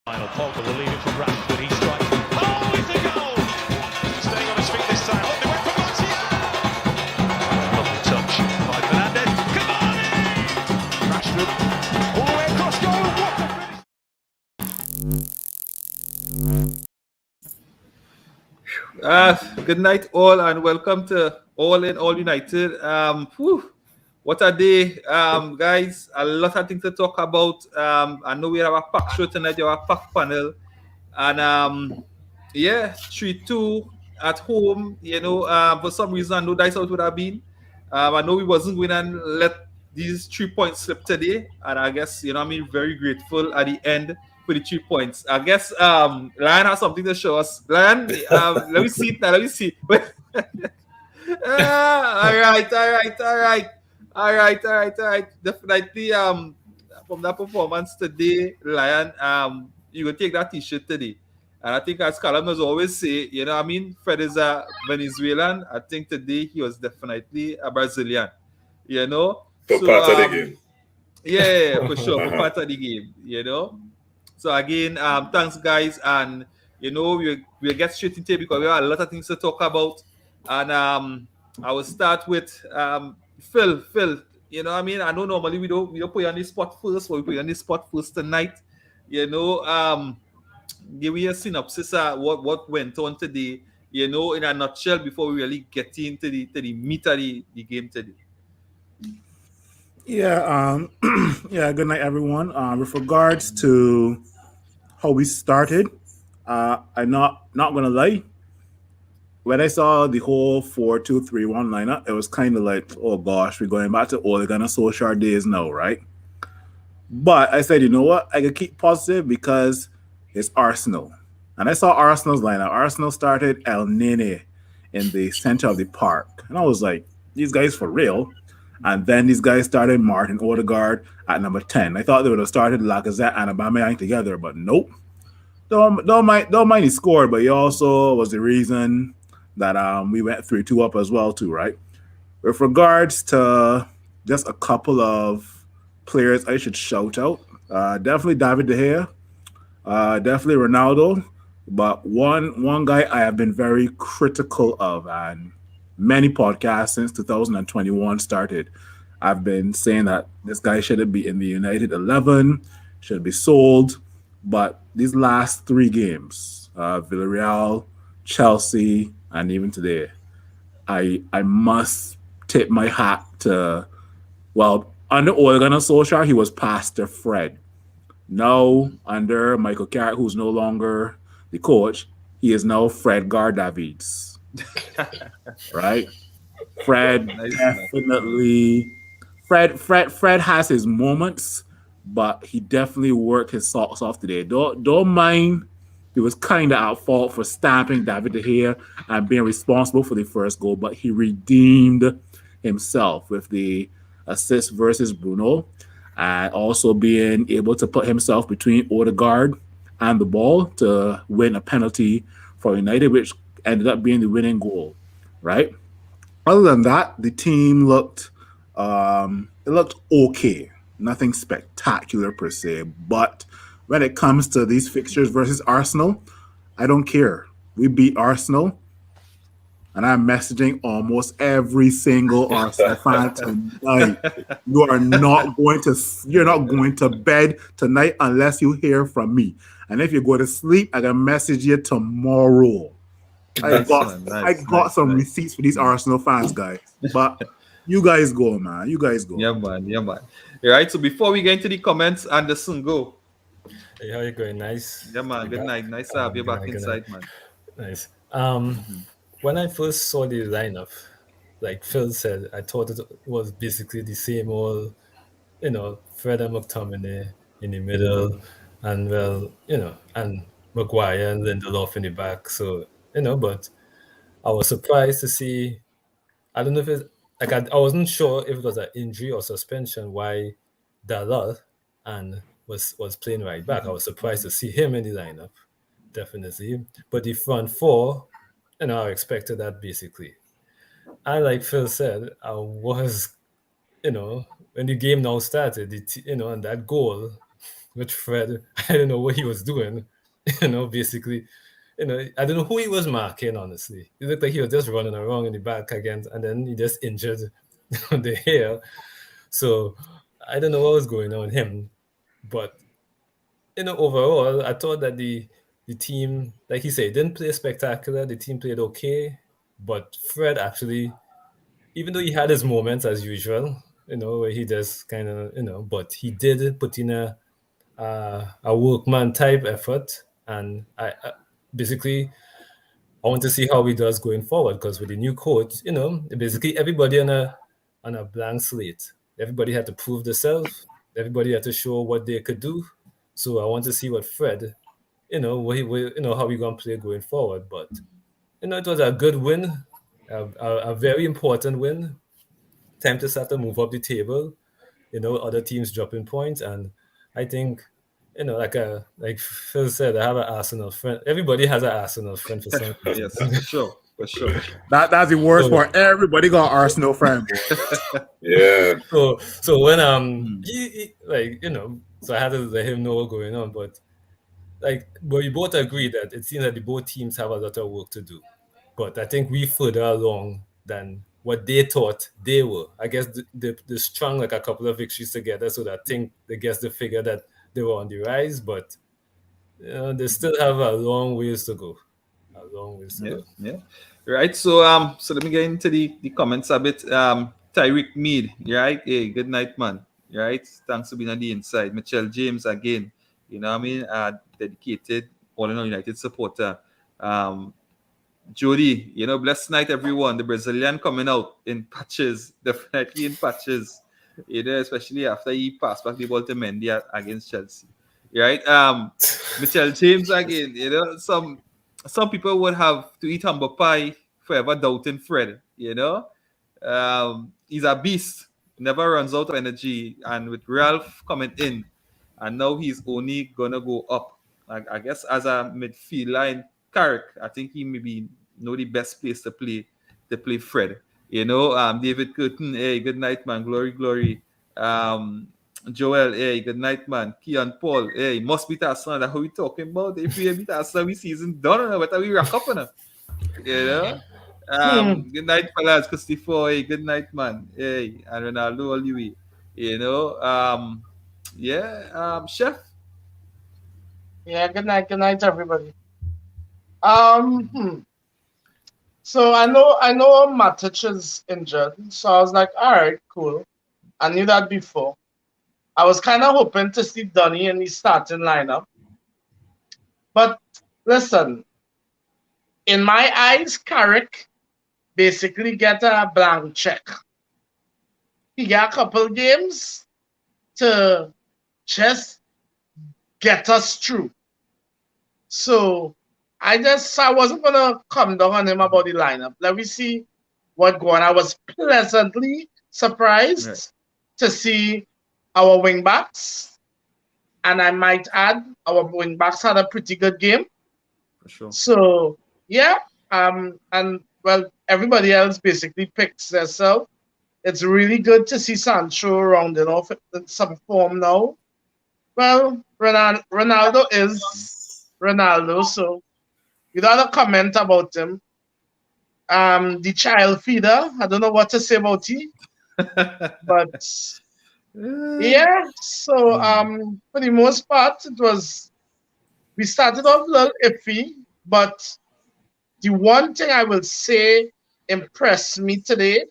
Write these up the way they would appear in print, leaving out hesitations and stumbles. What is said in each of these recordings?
Final Pogba will leave it for Rashford. He strikes. Oh, it's a goal! Staying on his feet this time. Look, they went for Martial. Lovely touch by Fernandez. Cavani! Rashford all the way across goal. What a finish! Good night, all, and welcome to All In All United. What a day, guys! A lot of things to talk about. I know we have a packed show tonight. We have a packed panel, and 3-2 at home. For some reason, I know that's how it would have been. I know we wasn't going to let these 3 points slip today, and I guess very grateful at the end for the 3 points. I guess Ryan has something to show us. Ryan, let me see it now. Let me see. All right. Definitely. From that performance today, Lion, you will take that T-shirt today. And I think, as Callum has always say, Fred is a Venezuelan. I think today he was definitely a Brazilian. For part of the game. Yeah, for sure, for part of the game. So again, thanks, guys, and we'll get straight into it because we have a lot of things to talk about. And I will start with Phil. Phil, I know normally we don't put you on the spot first, but we put you on the spot first tonight. Give me a synopsis of what went on today, in a nutshell, before we really get into the meat of the game today. Yeah, good night, everyone. With regards to how we started, I'm not gonna lie. When I saw the whole 4-2-3-1 lineup, it was kind of like, oh gosh, we're going back to Ole Gunnar Solskjaer days now, right? But I said, you know what? I can keep positive because it's Arsenal. And I saw Arsenal's lineup. Arsenal started El Nene in the center of the park. And I was like, these guys for real? And then these guys started Martin Odegaard at number 10. I thought they would have started Lacazette and Aubameyang together, but nope. Don't mind he scored, but he also was the reason that we went 3-2 up as well too, right? With regards to just a couple of players I should shout out, definitely David De Gea, definitely Ronaldo, but one guy I have been very critical of, and many podcasts since 2021 started, I've been saying that this guy shouldn't be in the United 11, should be sold. But these last 3 games, Villarreal, Chelsea, and even today, I must tip my hat to, under Ole Gunnar Solskjaer, he was Pastor Fred. Now, under Michael Carrick, who's no longer the coach, he is now Fred Davids. Right? Fred definitely... Fred has his moments, but he definitely worked his socks off today. Don't mind, he was kind of at fault for stamping David De Gea and being responsible for the first goal, but he redeemed himself with the assist versus Bruno, and also being able to put himself between Odegaard and the ball to win a penalty for United, which ended up being the winning goal, right? Other than that, the team looked okay. Nothing spectacular per se, but when it comes to these fixtures versus Arsenal, I don't care. We beat Arsenal, and I'm messaging almost every single Arsenal fan tonight. You're not going to bed tonight unless you hear from me. And if you go to sleep, I can message you tomorrow. I got some receipts for these Arsenal fans, guys. But you guys go, man. You guys go. Yeah, man. All right, so before we get into the comments, Anderson, go. Hey, how you going? Nice. Yeah, man. Good night. Nice to have you back inside, man. Nice. When I first saw the lineup, like Phil said, I thought it was basically the same old, Fred and McTominay in the middle, and and Maguire and Lindelof in the back. So, but I was surprised to see. I don't know if it's like I wasn't sure if it was an injury or suspension why Dalot and was playing right back. I was surprised to see him in the lineup, definitely. But the front four, I expected that basically. And like Phil said, I was, when the game now started, and that goal which Fred, I don't know what he was doing, basically. I don't know who he was marking, honestly. It looked like he was just running around in the back again, and then he just injured the hair. So I don't know what was going on with him. But, overall, I thought that the team, like he said, didn't play spectacular. The team played okay. But Fred actually, even though he had his moments as usual, where he just kind of, but he did put in a workman type effort. And I basically, I want to see how he does going forward, because with the new coach, basically everybody on a blank slate. Everybody had to prove themselves. Everybody had to show what they could do. So I want to see what Fred, how we gonna play going forward. But it was a good win, a very important win. Time to start to move up the table. Other teams dropping points, and I think. Like Phil said, I have an Arsenal friend. Everybody has an Arsenal friend for some reason. Yes, for sure. That's the worst part. Everybody got Arsenal friend. Yeah. So when he so I had to let him know what's going on. But we both agree that it seems that both teams have a lot of work to do. But I think we further along than what they thought they were. I guess they strung like a couple of victories together, so that I think they guess the figure that they were on the rise, but they still have a long ways to go. Yeah. Right. So let me get into the comments a bit. Tyreek Mead, right? Hey, good night, man. Right. Thanks for being on the inside. Michelle James again. You know what I mean? Dedicated All-in-all United supporter. Jody, blessed night, everyone. The Brazilian coming out in patches, definitely in patches. Especially after he passed back the ball to Mendy against Chelsea. Right? Michelle James again, some people would have to eat humble pie forever doubting Fred, He's a beast, never runs out of energy. And with Ralph coming in, and now he's only gonna go up. I guess as a midfield line, Carrick, I think he may be the best place to play Fred. David Curtin, hey, good night, man. Glory. Joel, hey, good night, man. Keon Paul, hey, must beat Arsenal. That's how we talking about. If we beat Arsenal, we season done. But we rack up on it. Good night, fellas. Christopher, hey, good night, man. Hey, and Ronaldo, Oliwi. Chef. Yeah, good night, everybody. So I know Matic is injured, so I was like, all right, cool. I knew that before. I was kind of hoping to see Donny in the starting lineup. But listen, in my eyes, Carrick basically get a blank check. He got a couple games to just get us through. So I wasn't gonna come down on him about the lineup. Let me see what going. I was pleasantly surprised to see our wing backs, and I might add our wing backs had a pretty good game. For sure. So yeah, and well, everybody else basically picks themselves. It's really good to see Sancho rounding off in some form now. Well, Ronaldo is Ronaldo, so without a comment about him. The child feeder, I don't know what to say about him. But yeah, so for the most part, we started off a little iffy, but the one thing I will say impressed me today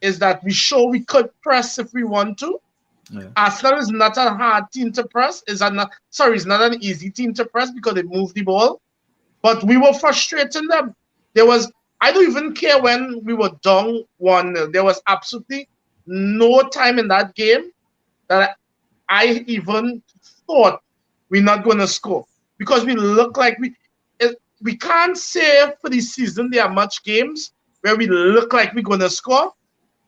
is that we show we could press if we want to. Yeah. Arsenal is not a hard team to press. It's not an easy team to press because they move the ball. But we were frustrating them. I don't even care when we were down 1-0. There was absolutely no time in that game that I even thought we're not going to score. Because we look like we can't say for the season there are much games where we look like we're going to score.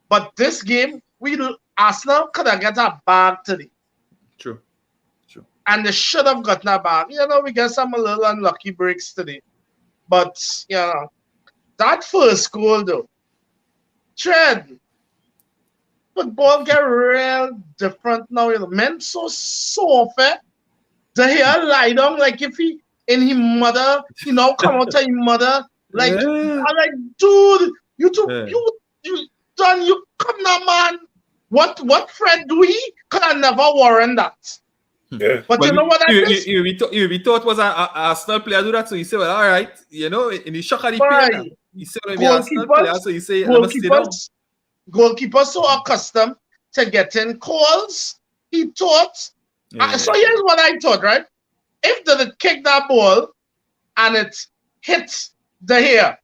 But this game, Arsenal could have got a bag today. True. And they should have gotten a bag. We get some little unlucky breaks today. But, that first goal, though, Trent, football get real different now. You know, men so soft. The hair lie down like if he in his mother, you know, come out to his mother. Like, Yeah. I'm like, dude, you two, Yeah. you done, you come now, man. What Fred do he? Could I never warrant that? Yeah. But you know what I think? You thought was a Arsenal player do that, so you say, well, all right, you know, in the shock of the Why? pain. You say, well, maybe Arsenal player, so you say, let me stay down. Goalkeepers so accustomed to getting calls, he thought. Yeah. So here's what I thought, right? If they kick that ball and it hits the hair,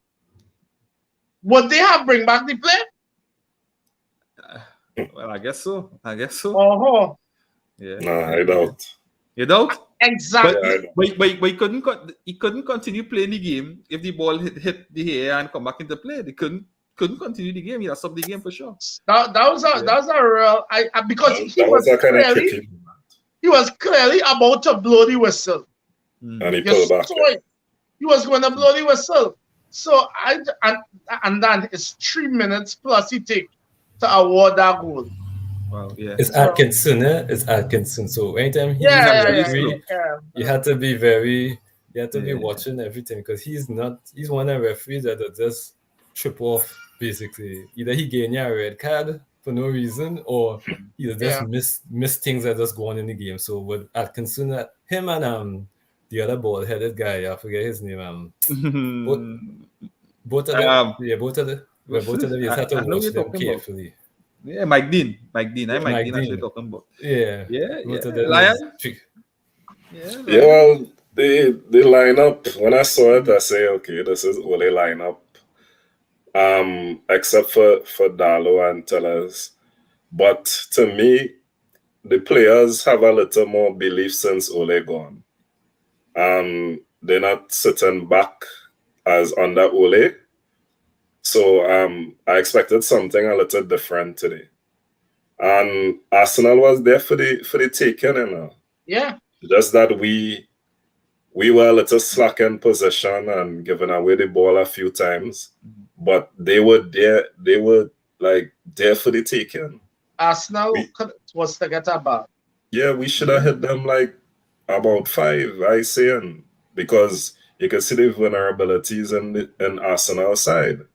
would they have bring back the play? Well, I guess so. Oh, Yeah. Nah, I doubt. You doubt? exactly. But he couldn't continue playing the game if the ball hit the hair and come back into play. They couldn't continue the game. He has stopped the game for sure. That was a real because he That was was kind of clearly tricky. he was clearly about to blow the whistle. Mm. And he You pulled back. saw it. He was going to blow the whistle. So and then it's 3 minutes plus he take to award that goal. Wow, yeah. It's Atkinson, eh? It's Atkinson. So anytime he's Yeah, a referee, yeah. you have to be be watching everything because he's one of the referees that will just trip off basically. Either he gave you a red card for no reason or he'll just miss things that just go on in the game. So with Atkinson, him and the other bald-headed guy, I forget his name. Both of them, both of them, you have to I know watch you're them talking about. carefully. Yeah, Mike Dean. I'm Mike Mike Dean Dean. actually talking about. Yeah. Yeah. Both of them Lion? is tricky. Yeah, well, they line up. When I saw it, I say, okay, this is where they line up. Except for Darlow and Tellers. But to me, the players have a little more belief since Ole gone. They're not sitting back as under Ole. So I expected something a little different today. And Arsenal was there for the taking, you know. Yeah. Just that we were a little slack in possession and giving away the ball a few times. But they were there for the taking. Arsenal was to get a ball. Yeah, we should have hit them like about 5, I say, because you can see the vulnerabilities in Arsenal side.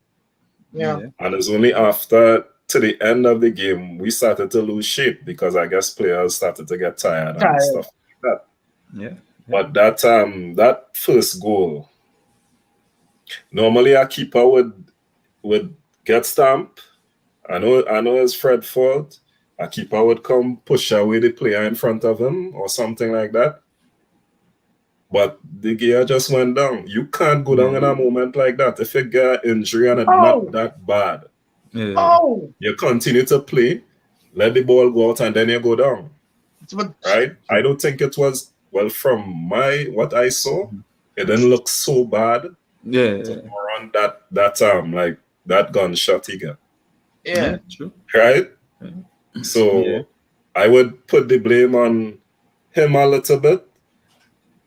Yeah. And it's only after to the end of the game we started to lose shape because I guess players started to get tired and stuff like that. Yeah. But that first goal, normally a keeper would get stamped. I know it's Fred's fault. A keeper would come push away the player in front of him or something like that. But the gear just went down. You can't go down in a moment like that. If you get injury and it's not that bad, you continue to play, let the ball go out, and then you go down. Right? I don't think it was, well, from what I saw, it didn't look so bad. Yeah. Around that gunshot he got. Yeah. True. Right? So I would put the blame on him a little bit.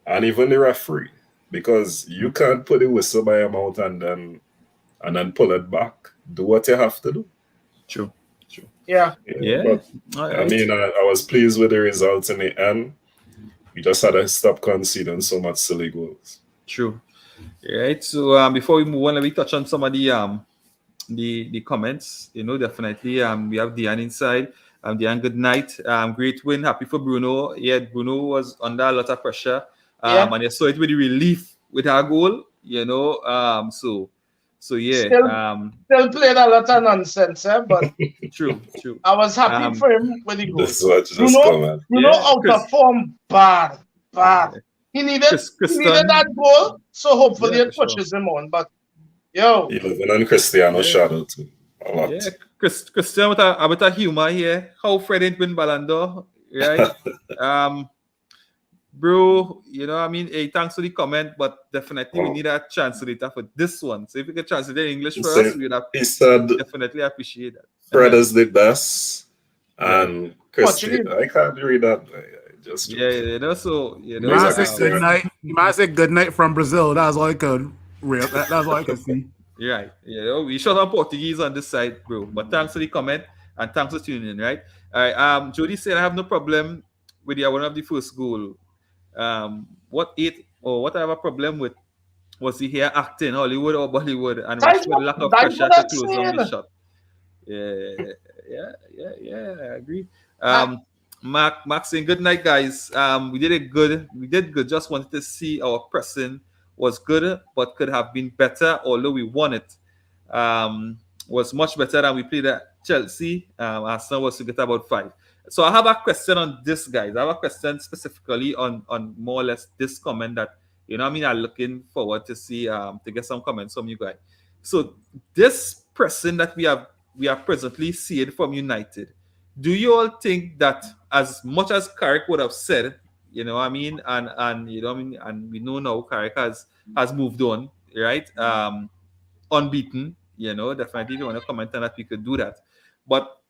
And even the referee, because you can't put the whistle by your mouth and then pull it back. Do what you have to do. True. Yeah. But, I mean, I was pleased with the results in the end. We just had to stop conceding so much silly goals. True. Right. So before we move on, let me touch on some of the comments. You know, definitely we have Diane inside. Diane, good night. Great win. Happy for Bruno. Yeah, Bruno was under a lot of pressure. And you saw it with the relief with our goal, you know. So yeah. Still played a lot of nonsense, but true. I was happy for him with the goal. This is what you Bruno outperformed bad. He needed that goal, so hopefully it pushes him on. But even on Cristiano shadow too. A lot. Yeah, Cristiano with a bit of humor here. How Fred ain't win Ballon d'Or, right? Bro, you know, I mean, hey, thanks for the comment, but definitely we need a translator for this one. So if you can translate it in English for us, we'd definitely appreciate that. Fred is the best, and Cristiano, I can't read that. You know, so you know. Good night. You might say good night from Brazil. That's all I could. That's all I could see. Right. You know, we shot on Portuguese on this side, bro. But thanks for the comment. And thanks for tuning in, right? All right. Jody said I have no problem with the one of the first goal. What I have a problem with was he here acting Hollywood or Bollywood and That's with lack of what pressure to I'm close down the saying. shot. Yeah, I agree. That- Mark saying good night, guys. We did good. Just wanted to see our pressing was good, but could have been better. Although we won it, was much better than we played at Chelsea. Arsenal was to get about 5. So I have a question on this, guys. I have a question specifically on more or less this comment that I'm looking forward to see to get some comments from you guys. So this pressing that we are presently seeing from United, do you all think that as much as Carrick would have said, and we know now Carrick has moved on, right? Unbeaten, definitely if you want to comment on that, we could do that. But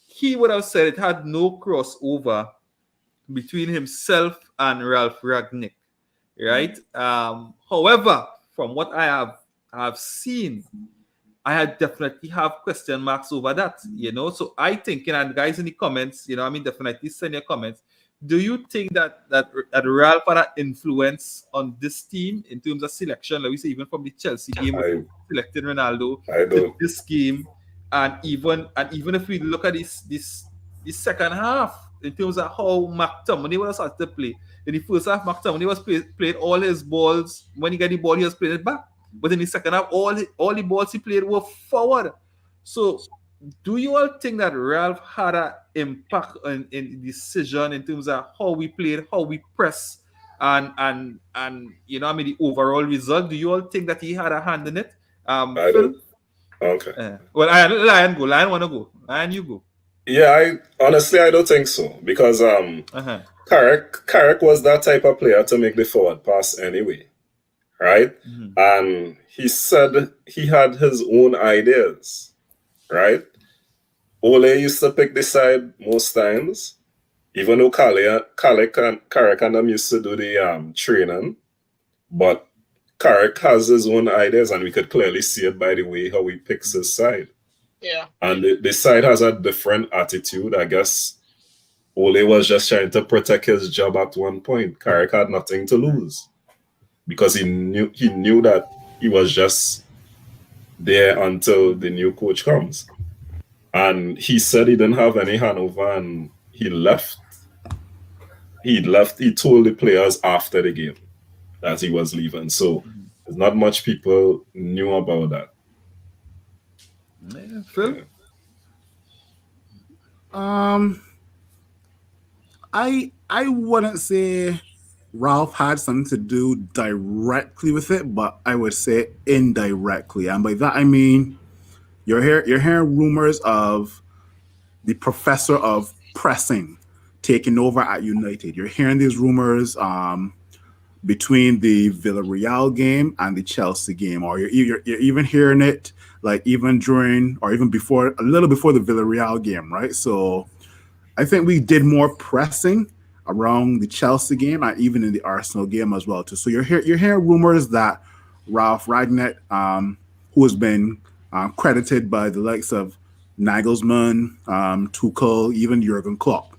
he would have said it had no crossover between himself and Ralph Ragnick, right? However, from what I have seen, I had definitely have question marks over that, So I think, and guys in the comments, definitely send your comments. Do you think that Ralph had an influence on this team in terms of selection? Like we say, even from the Chelsea game, selecting Ronaldo to this game, and even if we look at this second half in terms of how McTominay was started to play. In the first half, McTominay was played all his balls. When he got the ball, he was playing it back. But in the second half, all the balls he played were forward. So, do you all think that Ralph had an impact in the decision in terms of how we played, how we press, and the overall result? Do you all think that he had a hand in it? Phil? Okay. Well, Lion go. Lion want to go. Lion, you go. Yeah, honestly I don't think so because Carrick was that type of player to make the forward pass anyway, right? Mm-hmm. And he said he had his own ideas, right? Ole used to pick the side most times, even though Carrick and them used to do the training, but Carrick has his own ideas, and we could clearly see it by the way how he picks his side. Yeah. And the side has a different attitude. I guess Ole was just trying to protect his job at one point. Carrick had nothing to lose because he knew that he was just there until the new coach comes. And he said he didn't have any handover and he left. He told the players after the game that he was leaving. So there's not much people knew about that. Yeah, Phil? Yeah. I wouldn't say Ralph had something to do directly with it, but I would say indirectly. And by that I mean you're hearing rumors of the professor of pressing taking over at United. You're hearing these rumors between the Villarreal game and the Chelsea game, or you're even hearing it like even during or even before, a little before the Villarreal game, right? So I think we did more pressing around the Chelsea game and even in the Arsenal game as well too. So you're hearing rumors that Ralph Ragnick, who has been credited by the likes of Nagelsmann, Tuchel, even Jurgen Klopp,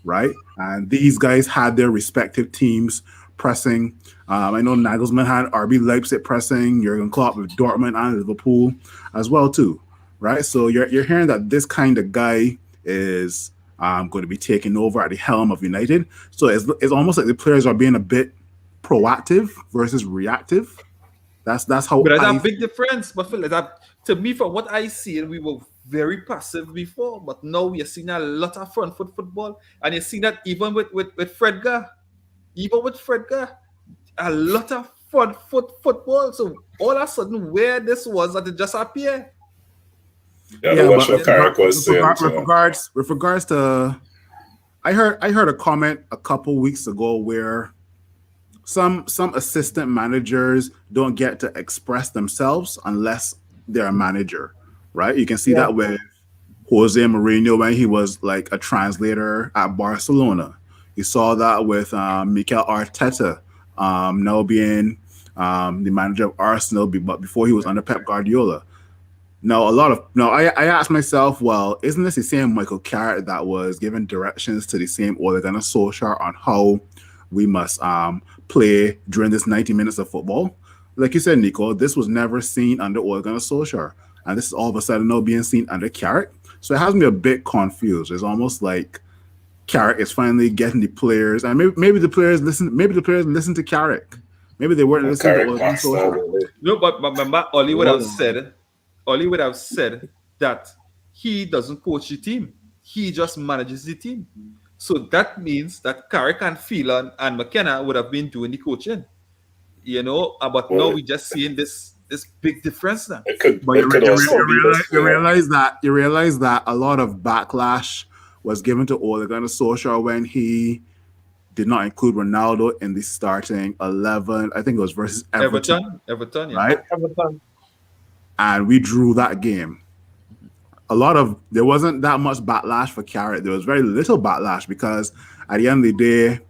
right? And these guys had their respective teams pressing. I know Nagelsmann had RB Leipzig pressing, Jurgen Klopp with Dortmund and Liverpool as well too, right? So you're hearing that this kind of guy is going to be taking over at the helm of United. So it's almost like the players are being a bit proactive versus reactive. That's how. But there's a big difference. But Phil, to me, from what I see, we were very passive before, but now we are seeing a lot of front foot football, and you're seeing that even with Fredgar, a lot of front foot football. So all of a sudden, where this was, that it just appeared. Yeah, watch what Carrick was saying. With regards to, I heard a comment a couple weeks ago where some assistant managers don't get to express themselves unless they're a manager, right? You can see that with Jose Mourinho when he was like a translator at Barcelona. You saw that with Mikel Arteta now being the manager of Arsenal, but before he was under Pep Guardiola. I asked myself, well, isn't this the same Michael Carrick that was giving directions to the same Ole Gunnar Solskjaer on how we must play during this 90 minutes of football? Like you said, Nico, this was never seen under Ole Gunnar Solskjaer, and this is all of a sudden now being seen under Carrick. So it has me a bit confused. It's almost like Carrick is finally getting the players, and maybe the players listen. Maybe the players listen to Carrick. Maybe they weren't listening to Ole Gunnar Solskjaer. No, but remember, Oli would have said that he doesn't coach the team. He just manages the team. So that means that Carrick and Phelan and McKenna would have been doing the coaching. But now we're just seeing this big difference now. You realize that a lot of backlash was given to Ole Gunnar Solskjaer when he did not include Ronaldo in the starting 11. I think it was versus Everton, yeah. Right? Everton. And we drew that game. There wasn't that much backlash for Carrick. There was very little backlash because at the end of the day,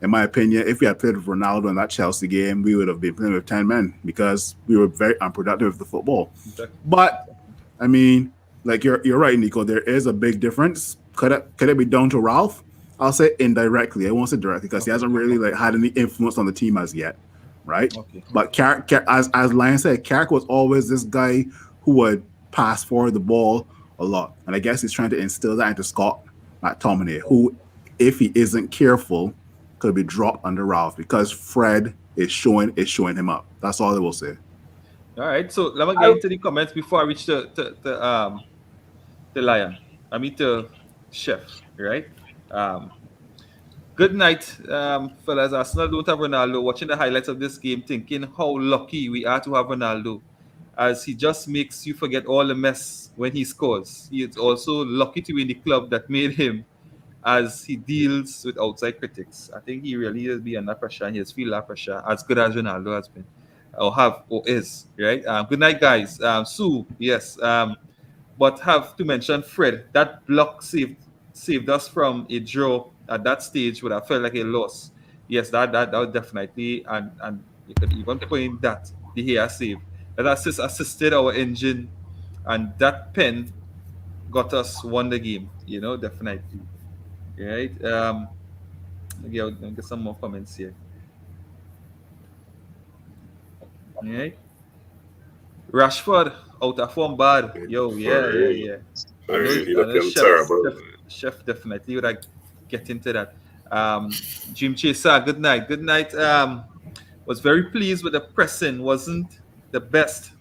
in my opinion, if we had played with Ronaldo in that Chelsea game, we would have been playing with 10 men because we were very unproductive with the football. Okay. But, I mean, like you're right, Nico, there is a big difference. Could it be down to Ralph? I'll say indirectly. I won't say directly because he hasn't really had any influence on the team as yet, right? Okay. But Carrick, as Lion said, Carrick was always this guy who would pass forward the ball a lot, and I guess he's trying to instill that into Scott McTominay, who, if he isn't careful, could be dropped under Ralph because Fred is showing him up. That's all I will say. All right, so let me get into the comments before I reach the Lion. I mean to Chef, right? Good night, fellas. Arsenal don't have Ronaldo. Watching the highlights of this game, thinking how lucky we are to have Ronaldo, as he just makes you forget all the mess when he scores. He is also lucky to be in the club that made him, as he deals with outside critics. I think he really is under pressure, and he has feel that pressure as good as Ronaldo has been, or is, right? Good night, guys. Sue, yes. But have to mention Fred. That block saved us from a draw at that stage would have felt like a loss. Yes, that was definitely, and you could even point that the here save. That assisted our engine, and that pen got us won the game, definitely. Right? Let me get some more comments here. All right. Rashford out of form bad. Yo, yeah. Chef definitely would I get into that. Jim Chaser, good night. Good night. Was very pleased with the pressing. Wasn't the best,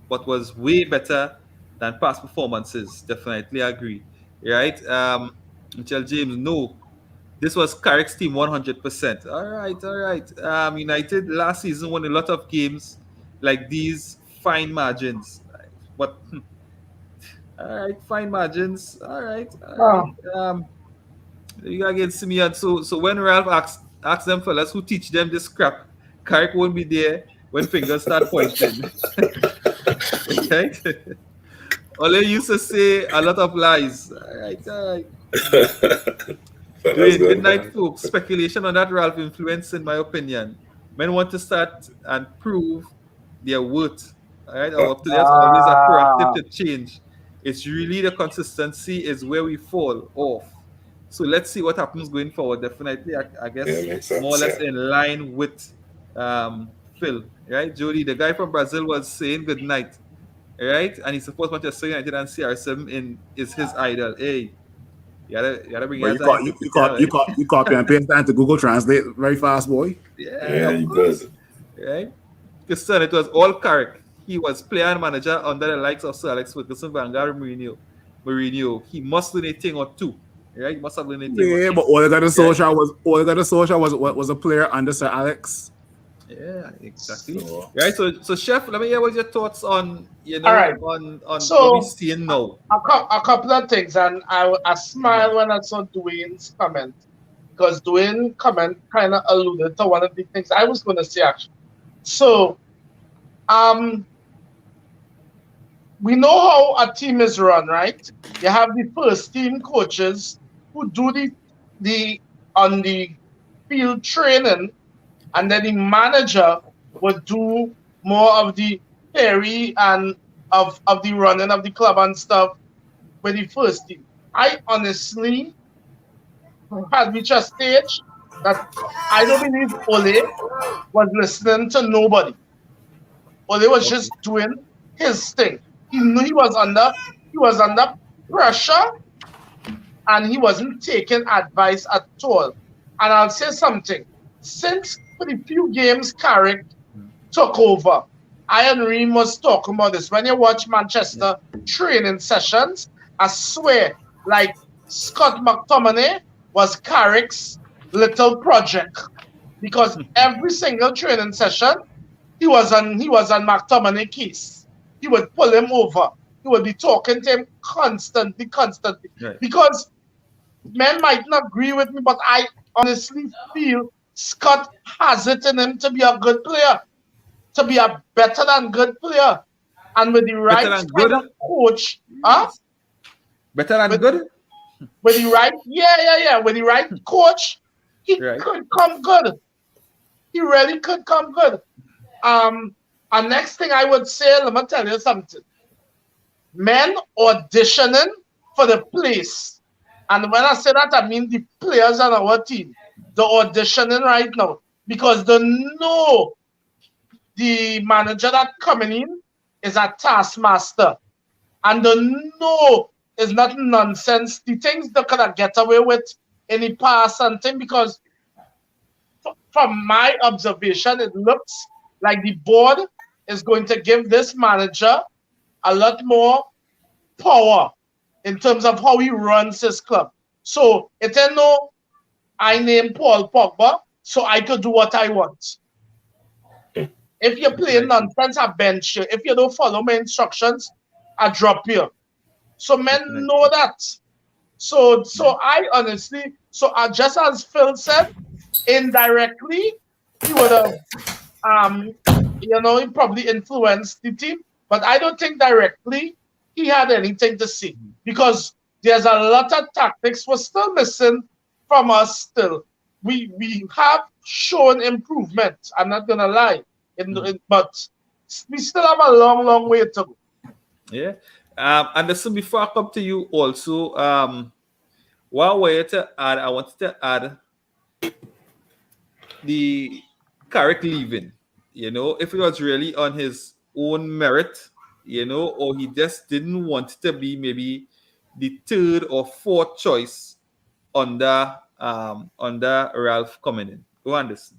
but was way better than past performances. Definitely agree. Right? Michelle James, no. This was Carrick's team 100%. All right. United last season won a lot of games like these, fine margins. But all right, fine margins. All right. You gotta get Simeon. So when Ralph asks them fellas who teach them this crap, Carrick won't be there when fingers start pointing. Right? Ole used to say a lot of lies. All right. Good night, folks. Speculation on that Ralph influence, in my opinion. Men want to start and prove their worth. All right, our players always are proactive to change. It's really the consistency is where we fall off. So let's see what happens going forward. Definitely, I guess more or less in line with Phil. Right, Jody, the guy from Brazil was saying good night. Right, and he supports Manchester United and CR7 is his idol. Hey. You gotta bring you copy and paste that into Google Translate very fast, boy. Yeah, you good. Right? Because it was all Carrick. He was player and manager under the likes of Sir Alex Ferguson, Van Gaal, Mourinho. He must learn a thing or two. Right? He must have learned a thing. Yeah, but Ole Gunnar Solskjaer was a player under Sir Alex. Yeah, exactly. So, right. So Chef, let me hear what your thoughts on on so, what we're seeing now. A couple of things, and I smiled when I saw Dwayne's comment, because Dwayne's comment kind of alluded to one of the things I was going to say actually. So, we know how a team is run, right? You have the first team coaches who do the on the field training, and then the manager would do more of the theory and of the running of the club and stuff with the first team. I honestly had reached a stage that I don't believe Ole was listening to nobody. Ole was just doing his thing. He knew he was under pressure and he wasn't taking advice at all. And I'll say something. Since for the few games Carrick took over, Ian Ream was talking about this. When you watch Manchester training sessions, I swear, like Scott McTominay was Carrick's little project. Because every single training session, he was on McTominay case. He would pull him over. He would be talking to him constantly. Right. Because men might not agree with me, but I honestly feel Scott has it in him to be a good player, to be a better than good player. And with the right kind of coach, Better than good? With the right, with the right coach, he could come good. He really could come good. And next thing I would say, let me tell you something. Men auditioning for the place. And when I say that, I mean the players on our team. They're auditioning right now because they know the manager that's coming in is a taskmaster. And they know it's not nonsense. The things they could have get away with in the past and things, because from my observation, it looks like the board is going to give this manager a lot more power in terms of how he runs his club. So it ain't no, I name Paul Pogba, so I could do what I want. If you're playing nonsense, I bench you. If you don't follow my instructions, I drop you. So men know that. So I honestly, just as Phil said, indirectly, he would have, he probably influenced the team, but I don't think directly he had anything to say, because there's a lot of tactics we're still missing from us still. We have shown improvement, I'm not going to lie, but we still have a long, long way to go. Yeah. And listen, before I come to you also, while we're to add, I wanted to add the Carrick leaving. If it was really on his own merit, or he just didn't want to be maybe the third or fourth choice under Ralph coming in. Go on, listen.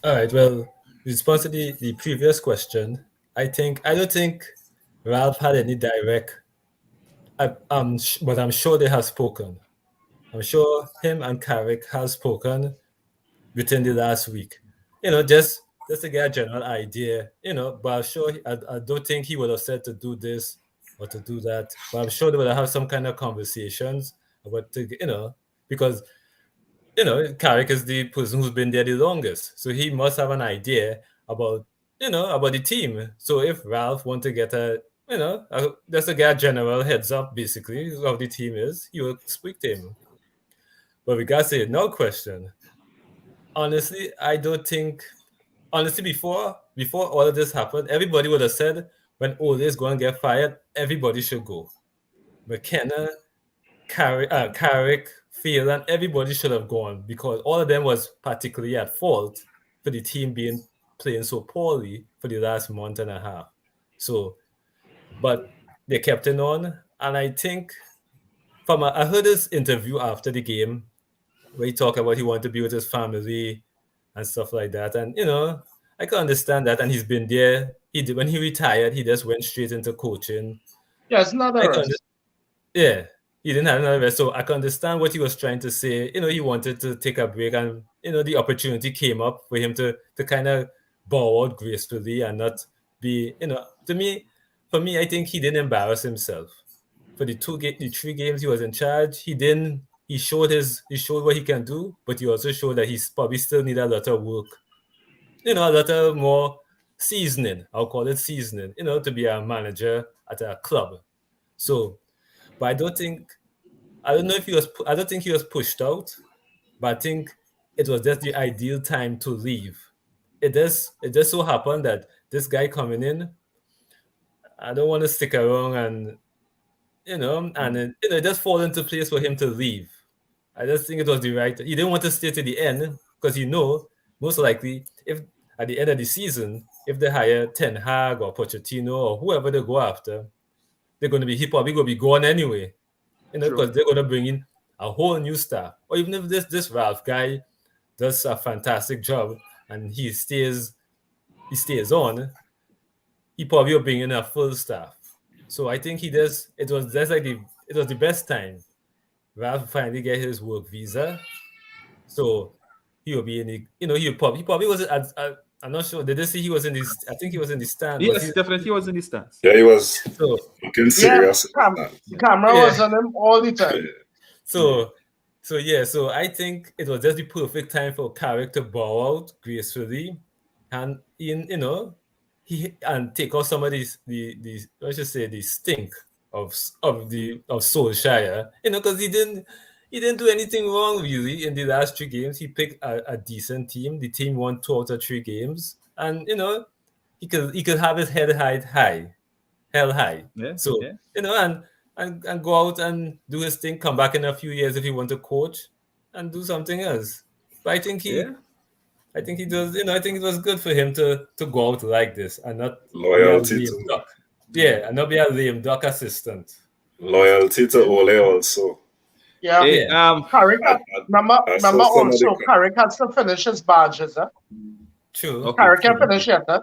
All right. Well, in response to the previous question, I don't think Ralph had any direct. But I'm sure they have spoken. I'm sure him and Carrick have spoken within the last week. Just to get a general idea. But I'm sure I don't think he would have said to do this or to do that. But I'm sure they would have some kind of conversations about because Carrick is the person who's been there the longest, so he must have an idea about about the team. So if Ralph want to get just to get a general heads up, basically, of the team is, he will speak to him. But we got to say no question. Honestly, I don't think. Honestly, before all of this happened, everybody would have said when Ole is going to get fired, everybody should go. McKenna, Carrick, Phelan, everybody should have gone, because all of them was particularly at fault for the team playing so poorly for the last month and a half. So, but they kept it on, and I think I heard his interview after the game where he talked about he wanted to be with his family and stuff like that, and I can understand that, and he's been there. When he retired, he just went straight into coaching. Yeah, it's not a rest. Yeah, he didn't have another rest, so I can understand what he was trying to say. He wanted to take a break, and the opportunity came up for him to kind of bow out gracefully and not be, for me, I think he didn't embarrass himself. For the 3 games he was in charge, he showed what he can do, but he also showed that he's probably still need a lot of work. A lot of more seasoning. I'll call it seasoning, to be a manager at a club. So, but I don't think he was pushed out, but I think it was just the ideal time to leave. It just so happened that this guy coming in, I don't want to stick around and it just fall into place for him to leave. I just think it was the right. He didn't want to stay to the end because most likely if at the end of the season, if they hire Ten Hag or Pochettino or whoever they go after, they're going to be probably going to be gone anyway. Because they're going to bring in a whole new staff. Or even if this Ralph guy does a fantastic job and he stays on, he probably will bring in a full staff. So I think it was the best time. Ralph finally get his work visa. So he'll be in the, he probably was, I'm not sure. Did they see he was in this? I think he was in the stand. Yes, definitely he was in the stands. Yeah, he was So looking serious. Camera was on him all the time. So I think it was just the perfect time for Carrick to bow out gracefully, and and take off some of the let's just say the stink of Solskjaer, because he didn't do anything wrong really in the last 3 games. He picked a decent team. The team won 2 out of 3 games, and he could have his head high. Yeah, So and go out and do his thing. Come back in a few years if he want to coach and do something else. But I think he does. I think it was good for him to go out like this and not Loyalty be a to lame duck. Yeah, and not be a lame duck assistant. loyalty to Ole also. Yeah. Hey, Carrick, remember saw somebody also, Carrick has to finish his badges. True. Okay. Carrick can finish it. okay.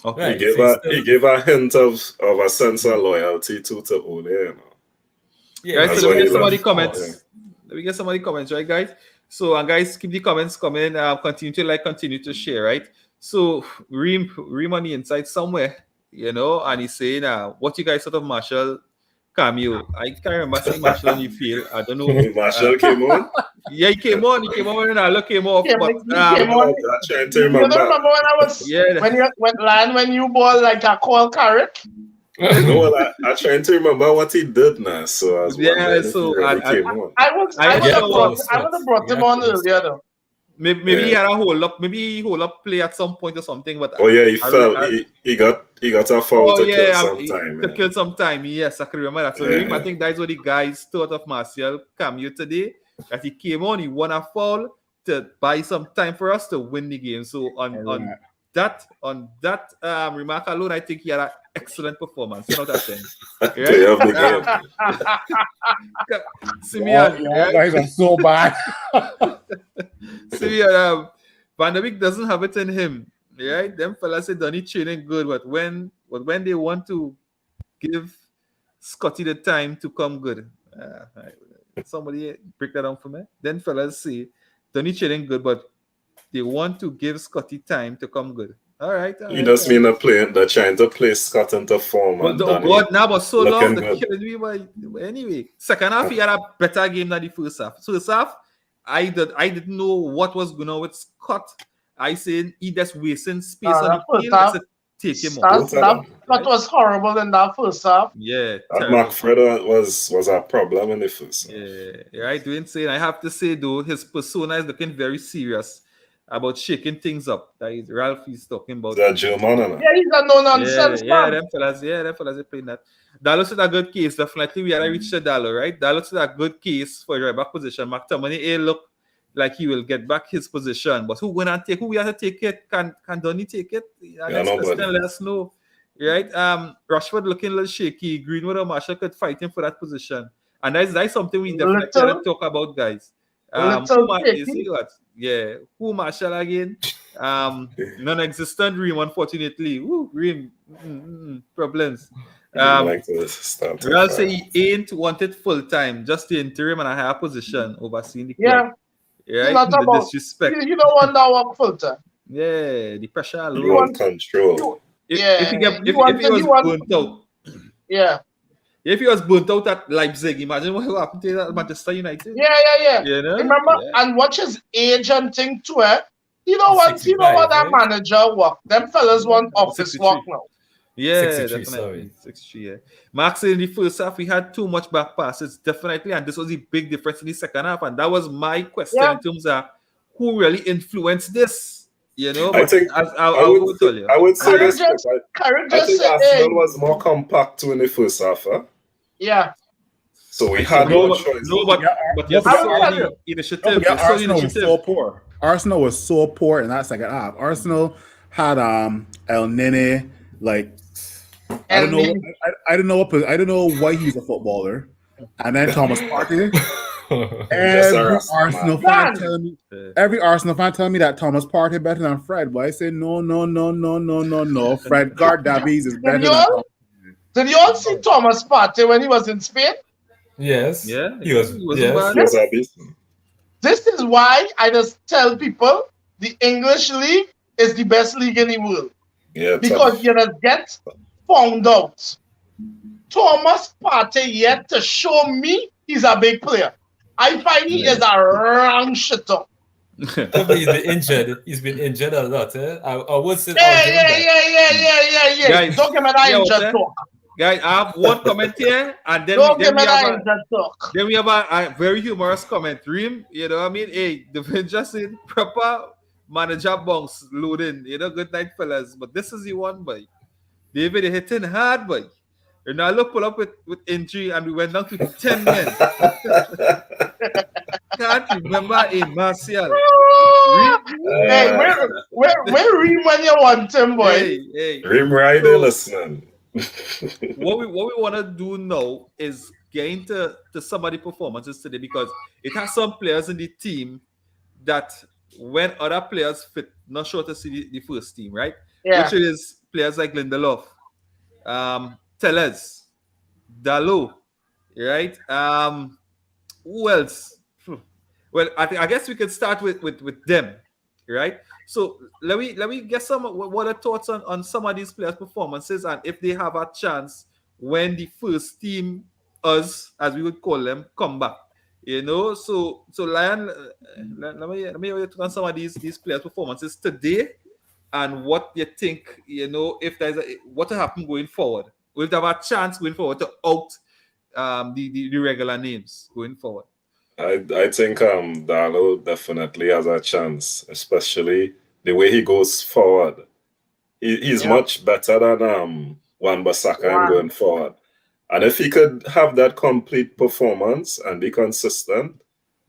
Right. He gave a hint of a sense of loyalty to Ole. Yeah, Guys, That's so let what me get he some of the loves. comments. Let me get some of the comments, right, guys? So, and guys, keep the comments coming. Continue to share, right? So, Reem on the inside somewhere, and he's saying, what you guys thought of Marshall cameo? I can't remember seeing Marshall on the field. I don't know. Marshall came on. Yeah, he came on when Ronaldo came off. Yeah, But he came on. I'm trying to You don't remember. remember when I was when you ball like a call Carrick? No, I'm trying to remember what he did now. So I was wondering if he really came on. I would have brought him on earlier though. maybe he had a hold up. Maybe he hold up play at some point or something. But Oh yeah, he fell. He got a foul to kill some time. To kill some time. Yes, I can remember that. So I think that's what the guys thought of Martial cameo today. That he came on, he won a foul to buy some time for us to win the game. So on that remark alone, I think he had an excellent performance. You know what I'm saying? Play of the game. Simeon, guys are so bad. Simeon, Van der Beek doesn't have it in him. Right? Them fellas say Donny training good, but when they want to give Scotty the time to come good. Somebody break that down for me. Then fellas say Donny training good, but they want to give Scotty time to come good. All right. You just mean they're trying to play Scott into form. But And now, but so long, looking they're killing me. But anyway, second half, he had a better game than the first half. First half, I didn't know what was going on with Scott. I said he just wasting space on the field. I said, take him off. That was horrible in that first half. Yeah. That McFred was a problem in the first half. Yeah, right. Doing saying, I have to say though, his persona is looking very serious about shaking things up. That is Ralph is talking about. That German, Yeah, he's a no nonsense man. Them fellas are playing that. Dallas is a good case. Definitely, we had to reach the Dallas, right? Dallas is a good case for your back position. McTominay look like he will get back his position, but who we have to take it? Can Donny take it? Nobody. Let us know, right? Rashford looking a little shaky. Greenwood or Marshall could fight him for that position, and that's something we definitely have to talk about, guys. You see what? Yeah, who Marshall again? Non-existent Reem, unfortunately. Reem, problems. Real say he ain't wanted full time, just the interim and a higher position overseeing the club. Right? Not the about, disrespect. You don't want that work full time. Yeah, the pressure alone. You want control. If he was burnt out. Yeah. If he was burnt out at Leipzig, imagine what happened to at Manchester United. Yeah. You know? Remember, and watch his age and thing to it. You know what that manager work. Them fellas want office work now. Yeah, 63, definitely. sorry. 63, yeah. Mark said in the first half we had too much back passes, definitely, and this was the big difference in the second half. And that was my question in terms of who really influenced this. You know, I but think I'll go tell you. I would say Carrick this. just, Carrick I just think said, Arsenal hey, was more compact too in the first half. yeah. So we had No, no but, choice. no, but, but you Don't forget, saw I will tell the you. don't initiative. forget You saw the Arsenal was initiative. so poor. Arsenal was so poor in that second half. Arsenal had El Nene, like I don't know. Elneny. I don't know. I don't know why he's a footballer. And then Thomas Partey. Just a Every Rasta Arsenal man. fan Done. telling me. Uh, Every Arsenal fan telling me that Thomas Partey better than Fred. But I say no. Fred Davies is Did better you than all? Did you all see Thomas Partey when he was in Spain? Yes. yeah, He was. he wasn't Yes. bad. He was a beast. This is why I just tell people the English league is the best league in the world. Yeah, Because tough. you just get found out. Thomas Partey yet to show me he's a big player. I find he is a wrong shitter. Yeah, but he's been injured. He's been injured a lot. I would say I'll Yeah, give him that. yeah. Guys, Don't give me that yeah, what's injured that? talk. Guys, I have one comment here, and then Don't give then me we have that a injured talk. then we have a very humorous comment. Reem, you know what I mean? Hey, the just in proper manager bounce loading. You know, good night, fellas. But this is the one, boy. David hitting hard, boy. Ronaldo pull up with injury, and we went down to 10 men. Can't remember a Martial. Hey, where Reem when you want him, boy? Hey. Rim Rider So, listening. what we want to do now is get into some of the performances today, because it has some players in the team that when other players fit, not sure to see the first team, right? Yeah. Which is players like Lindelof, Tellez, Dalot, right? Who else? Well, I guess we could start with them, right? So let me get some what are thoughts on some of these players' performances, and if they have a chance when the first team, us as we would call them, come back. You know, so Lion, let me hear your thoughts on some of these players' performances today, and what you think. You know, if there's what will happen going forward. Will they have a chance going forward to out the regular names going forward? I think Darlow definitely has a chance, especially the way he goes forward. He's much better than Wan-Bissaka in going forward. And if he could have that complete performance and be consistent,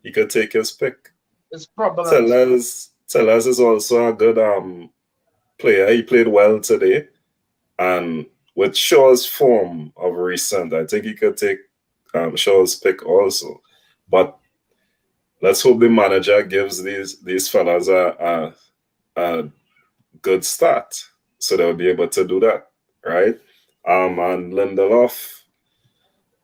he could take his pick. It's probably Tellez is also a good player. He played well today. And with Shaw's form of recent, I think he could take Shaw's pick also. But let's hope the manager gives these fellas a good start, so they'll be able to do that, right? And Lindelof,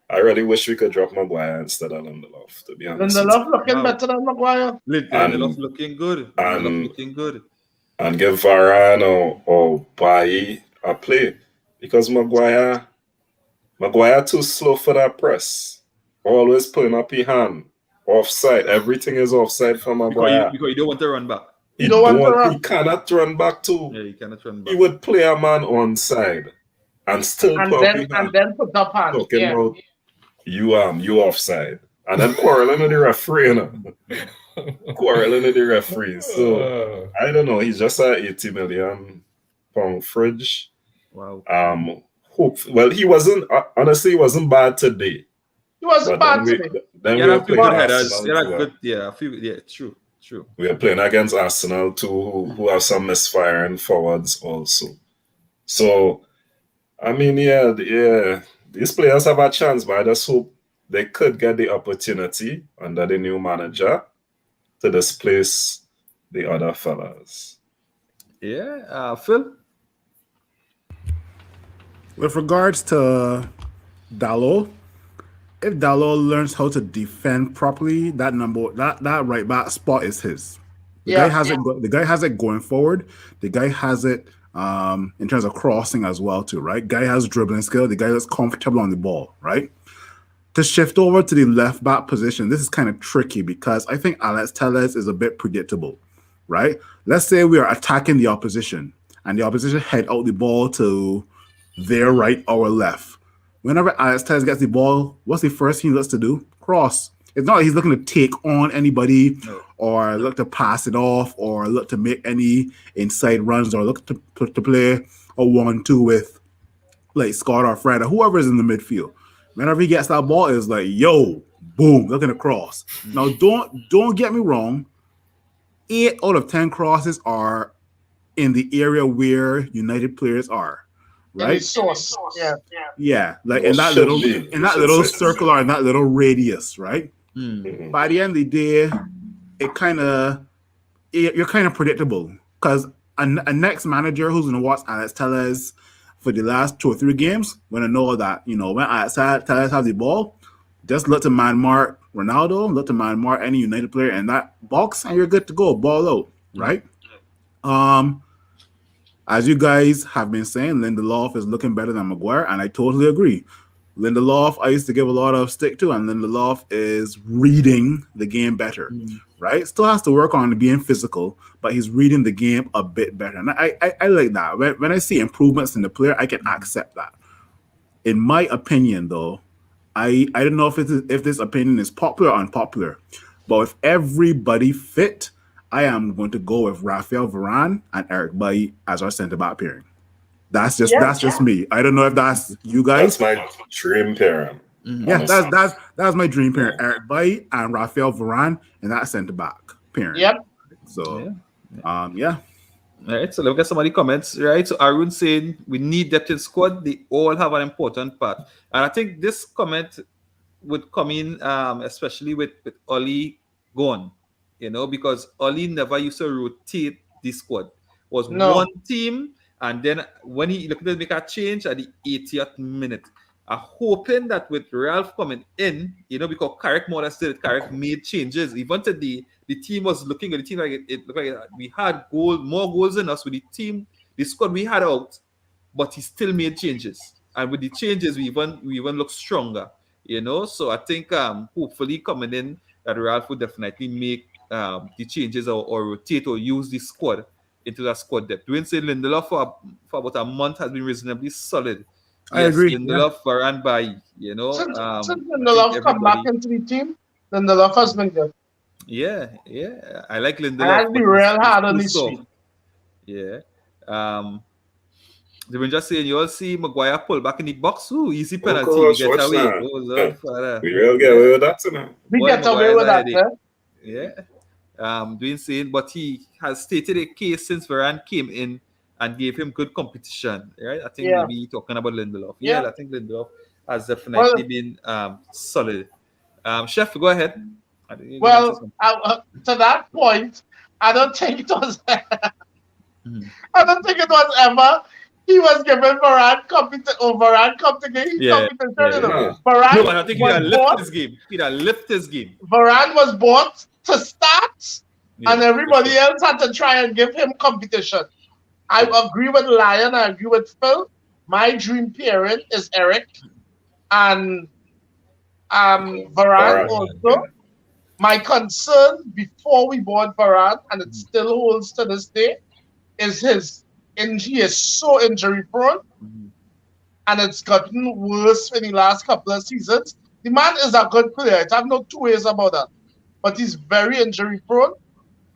I really wish we could drop Maguire instead of Lindelof, to be honest. Lindelof looking better than Maguire. Lindelof looking good. Lindelof looking good. And give Varane or Bailly a play, because Maguire too slow for that press. Always putting up his hand. Offside. Everything is offside for Maguire. Because you don't want to run back. He cannot run back too. Yeah, you cannot run back. He would play a man on side and still put up his hand. And then put up hand. Talking about you offside. And then quarreling with the referee, you know. Quarreling with the referee. So I don't know. He's just a 80 million pound fridge. Wow. Well, he wasn't honestly, he wasn't bad today. He wasn't bad today. Then we were playing True. We are playing against Arsenal too, who have some misfiring forwards also. So, I mean, these players have a chance, but I just hope they could get the opportunity under the new manager to displace the other fellas. Yeah, Phil? With regards to Dalot, if Dalot learns how to defend properly, that right back spot is his. The guy has it going forward. The guy has it in terms of crossing as well too, right? Guy has dribbling skill. The guy is comfortable on the ball, right? To shift over to the left back position, this is kind of tricky because I think Alex Tellez is a bit predictable, right? Let's say we are attacking the opposition and the opposition head out the ball to their right or left. Whenever Alex Tellez gets the ball, what's the first thing he lets to do? Cross. It's not like he's looking to take on anybody No. or look to pass it off or look to make any inside runs or look to play a 1-2 with like Scott or Fred or whoever is in the midfield. Whenever he gets that ball, it's like, yo, boom, looking across. Now, don't get me wrong. 8 out of 10 crosses are in the area where United players are. Right? Any source. Yeah. Yeah, like Well, in that should little be. circle or in that little radius, right? Mhm. By the end of the day, you're kind of predictable because a next manager who's gonna watch Alex Telles for the last 2 or 3 games gonna know that when Alex Telles has the ball, just let the man mark Ronaldo, let the man mark any United player in that box, and you're good to go, ball out, right? As you guys have been saying, Lindelof is looking better than Maguire, and I totally agree. Lindelof, I used to give a lot of stick to, and Lindelof is reading the game better, right? Still has to work on being physical, but he's reading the game a bit better. And I like that. When I see improvements in the player, I can accept that. In my opinion, though, I don't know if this opinion is popular or unpopular, but if everybody fit, I am going to go with Raphael Varane and Eric Bailly as our centre back pairing. That's just me. I don't know if that's you guys. That's my dream pairing. Yeah, that's my dream pairing. Eric Bailly and Raphael Varane and that centre back pairing. Yep. So, All right, so look at some of the comments, right? So Arun saying we need depth in squad. They all have an important part, and I think this comment would come in, especially with Oli gone, because Oli never used to rotate the squad. Was one team, and then when he looked to make a change at the 80th minute. I'm hoping that with Ralph coming in, because Carrick more or less did it, Carrick made changes. Even today, the team was looking at the team like it looked like we had more goals than us with the squad we had out, but he still made changes. And with the changes, we even look stronger, So I think hopefully coming in that Ralph would definitely make the changes or rotate or use the squad into that squad depth. Dwayne said Lindelof for about a month has been reasonably solid. I agree. Lindelof, Varane, Bailly, Since Lindelof come back into the team, Lindelof has been good. Yeah. I like Lindelof. And I'll be real hard on his feet. Yeah. They were just saying, you all see Maguire pull back in the box. Ooh, easy penalty. Gosh, Get watch away. that. Oh, Lord, Father. We will get away with that tonight. We get away with that, eh? Yeah. Dwayne saying, but he has stated a case since Varane came in and gave him good competition, right? I think maybe talking about Lindelof. Yeah, I think Lindelof has definitely been solid. Chef, go ahead. Well, to that point, I don't think it was. I don't think it was ever. He was given Varane competition. Varane competition. No, I think he'd lift his game. Varane was bought to start, and everybody else had to try and give him competition. I agree with Lion. I agree with Phil. My dream pairing is Eric and Varane also. My concern before we bought Varane, and it still holds to this day, is his injury. He is so injury prone, and it's gotten worse in the last couple of seasons. The man is a good player. I have no two ways about that, but he's very injury prone.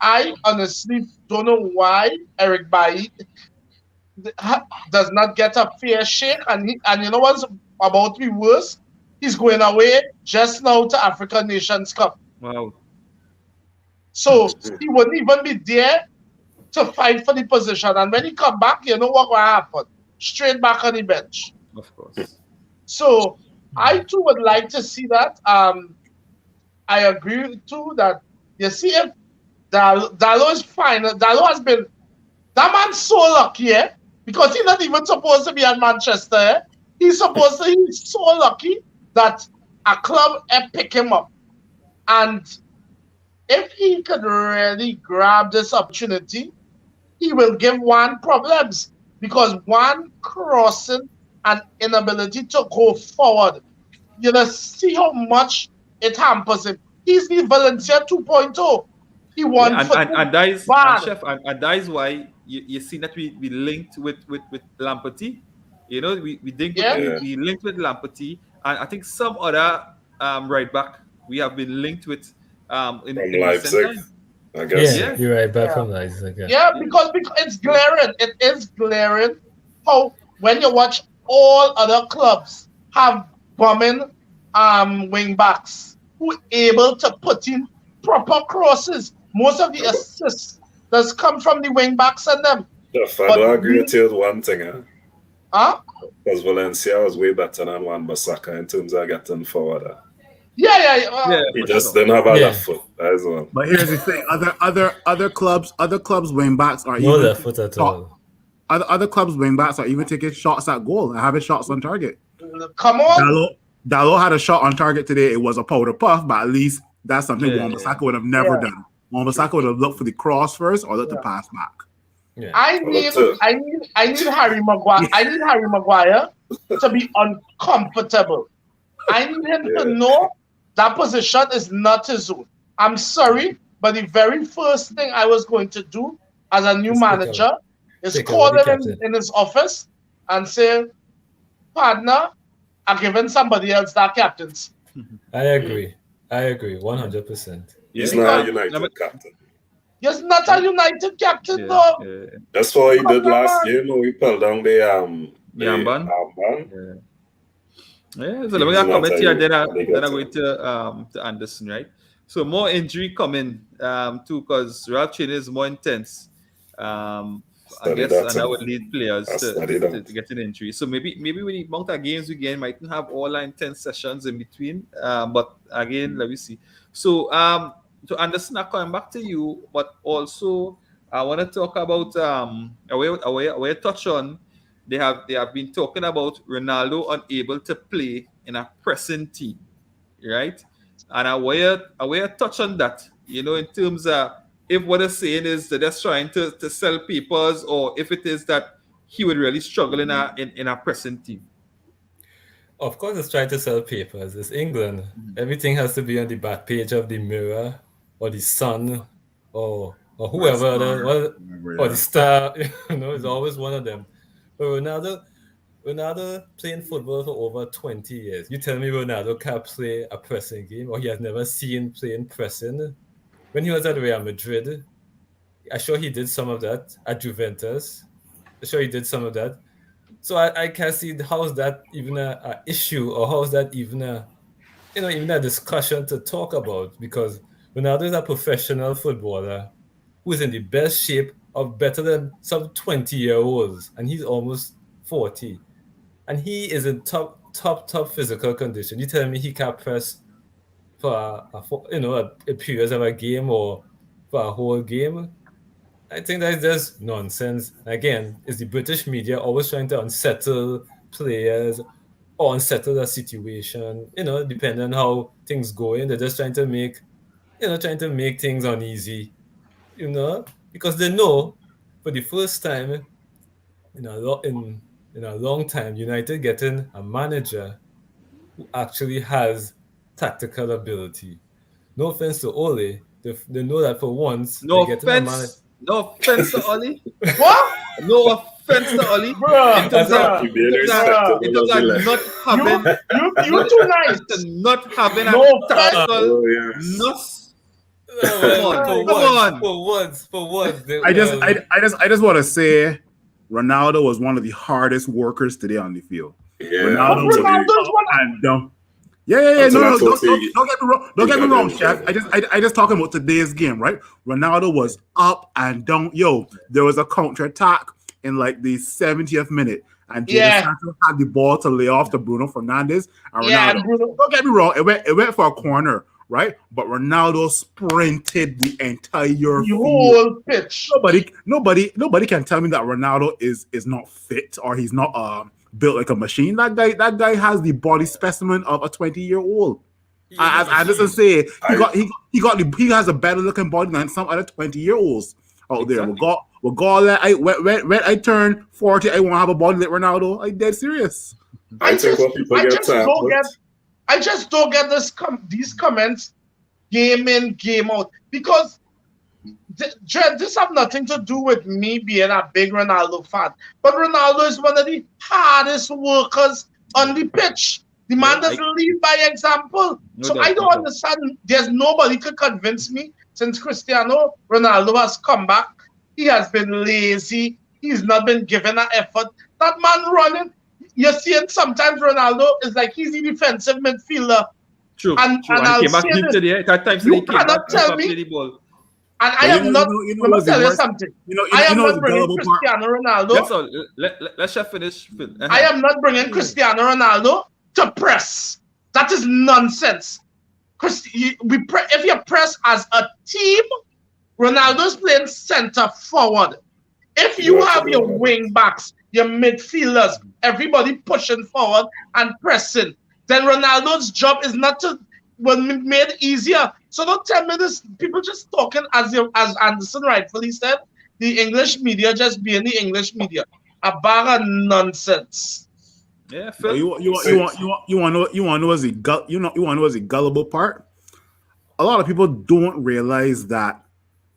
I honestly don't know why Eric Bailly does not get a fair shake, and you know what's about to be worse? He's going away just now to African Nations Cup. Wow. So he wouldn't even be there to fight for the position. And when he come back, you know what will happen? Straight back on the bench. Of course. So I too would like to see that. I agree too that you see if Dalot is fine. Dalot has been, that man's so lucky, because he's not even supposed to be at Manchester. He's so lucky that a club pick him up. And if he could really grab this opportunity, he will give Juan problems, because Juan crossing and inability to go forward. See how much it hampers him. He's the Valencia 2.0. He won and that is Chef, and that is why you see that we linked with Lamperty. We linked with Lamperty, and I think some other right back we have been linked with in From recent Leipzig, time. I guess. Yeah, Yeah. you're right. Back Yeah. from Leipzig. Yeah, because it's glaring. It is glaring how when you watch all other clubs have bombing wing backs who able to put in proper crosses. Most of the Yeah, but- assists does come from the wing backs and them. Jeff, I But do agree we- with you with one thing, Huh? because Valencia was way better than Wan-Bissaka in terms of getting forward. Yeah. Yeah, He for just sure. didn't have a Yeah. left foot. That is one. But here's the thing: other clubs wing backs are No even left foot at all. other clubs wing backs are even taking shots at goal and having shots on target. Come on. Dalot had a shot on target today. It was a powder puff, but at least that's something Yeah, Wan-Bissaka would have never Yeah. done. Wan-Bissaka would have looked for the cross first or looked to Yeah. pass back. Yeah. I need Harry Maguire. I need Harry Maguire to be uncomfortable. I need him to know that position is not his own. I'm sorry, but the very first thing I was going to do as a new Is pick manager is pick call out the him captain. in his office and say, partner, I'm giving somebody else that captaincy. I agree. 100%. He's Yeah. not a United captain. He's not a United captain, Yeah, though. yeah. That's what he did Come last on. game when we pulled down the armband. armband. Yeah, so let me He's get a not comment a here. Then I United going to Anderson, right? So more injury coming too, because Ralph training is more intense. I Study guess, that, and that too. would lead players I to study that. get an injury. So maybe with the amount of games we get, might not have all our intense sessions in between. But again, let me see. So Anderson, I'm coming back to you, but also I want to talk about I touch on. They have been talking about Ronaldo unable to play in a pressing team, right? And I want to touch on that, in terms of if what they're saying is that they're trying to sell papers, or if it is that he would really struggle in a pressing team. Of course, it's trying to sell papers. It's England. Everything has to be on the back page of the Mirror or the Sun or whoever, or the Star. It's always one of them. But Ronaldo playing football for over 20 years. You tell me Ronaldo can't play a pressing game, or he has never seen playing pressing? When he was at Real Madrid, I'm sure he did some of that. At Juventus, I'm sure he did some of that. So I can't see how is that even a issue, or how is that even a discussion to talk about, because Ronaldo is a professional footballer who is in the best shape of better than some 20-year-olds, and he's almost 40, and he is in top physical condition. You tell me he can't press for a period of a game or for a whole game? I think that's just nonsense. Again, is the British media always trying to unsettle players or unsettle the situation? Depending on how things go in, they're just trying to make things uneasy. Because they know for the first time in a long time, United getting a manager who actually has tactical ability. No offense to Ole, they know that for once. No they're getting a manager. offense. No offense to Oli. What? No offense to Oli. Bruh, In terms of bruh. He being in terms of respectable. not having You too nice. not having No a offense. tactical Oh, yes. nus. For once. I just want to say Ronaldo was one of the hardest workers today on the field. Yeah, Ronaldo actually, Ronaldo's one. And yeah. Until I No, thought don't get me wrong. Don't get me wrong, Chef. I just talking about today's game, right? Ronaldo was up and down. Yo, there was a counter attack in like the 70th minute, and Jadon Sancho had the ball to lay off to Bruno Fernandes and Ronaldo. Yeah, Bruno. Don't get me wrong. It went for a corner, right? But Ronaldo sprinted the entire The field. whole pitch. Nobody can tell me that Ronaldo is not fit or he's not built like a machine. That guy has the body specimen of a 20-year-old. As Anderson say, he has a better looking body than some other 20-year-olds out there. When I turn 40, I won't have a body like Ronaldo. I'm dead serious. I think what people get I just don't get these comments game in, game out, because this have nothing to do with me being a big Ronaldo fan. But Ronaldo is one of the hardest workers on the pitch. The man doesn't lead by example. No So doubt, I don't no doubt. understand. There's nobody could convince me since Cristiano Ronaldo has come back. He has been lazy. He's not been given an effort. That man running. You're seeing sometimes Ronaldo is like he's the defensive midfielder. True. And And I'll he came back say deep this. today. At times You he came cannot back tell and me- play the ball. And I But am not. Let me tell you worst? something. You I am know not the bringing gullible part. Cristiano Ronaldo. That's all. Let's just finish. Phil. I am not bringing Cristiano Ronaldo to press. That is nonsense. If you press as a team, Ronaldo's playing center forward. If you Yeah, have your yeah. wing backs, your midfielders, everybody pushing forward and pressing, then Ronaldo's job is not to made easier. So don't tell me this. People just talking as Anderson rightfully said. The English media just being the English media. A bag of nonsense. Yeah, So Phil. you want to know what's the gullible part? A lot of people don't realize that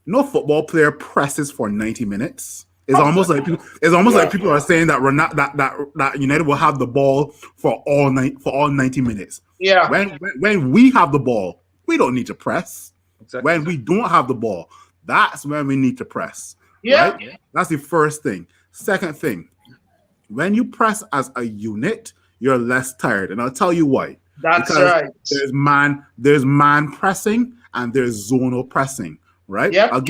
no football player presses for 90 minutes. It's almost like people are saying that that United will have the ball for all 90 minutes. Yeah. When we have the ball, we don't need to press. Exactly. When we don't have the ball, that's when we need to press. Yeah. Right? Yeah. That's the first thing. Second thing, when you press as a unit, you're less tired, and I'll tell you why. That's because right. There's man pressing and there's zonal pressing, right? Yep. I'll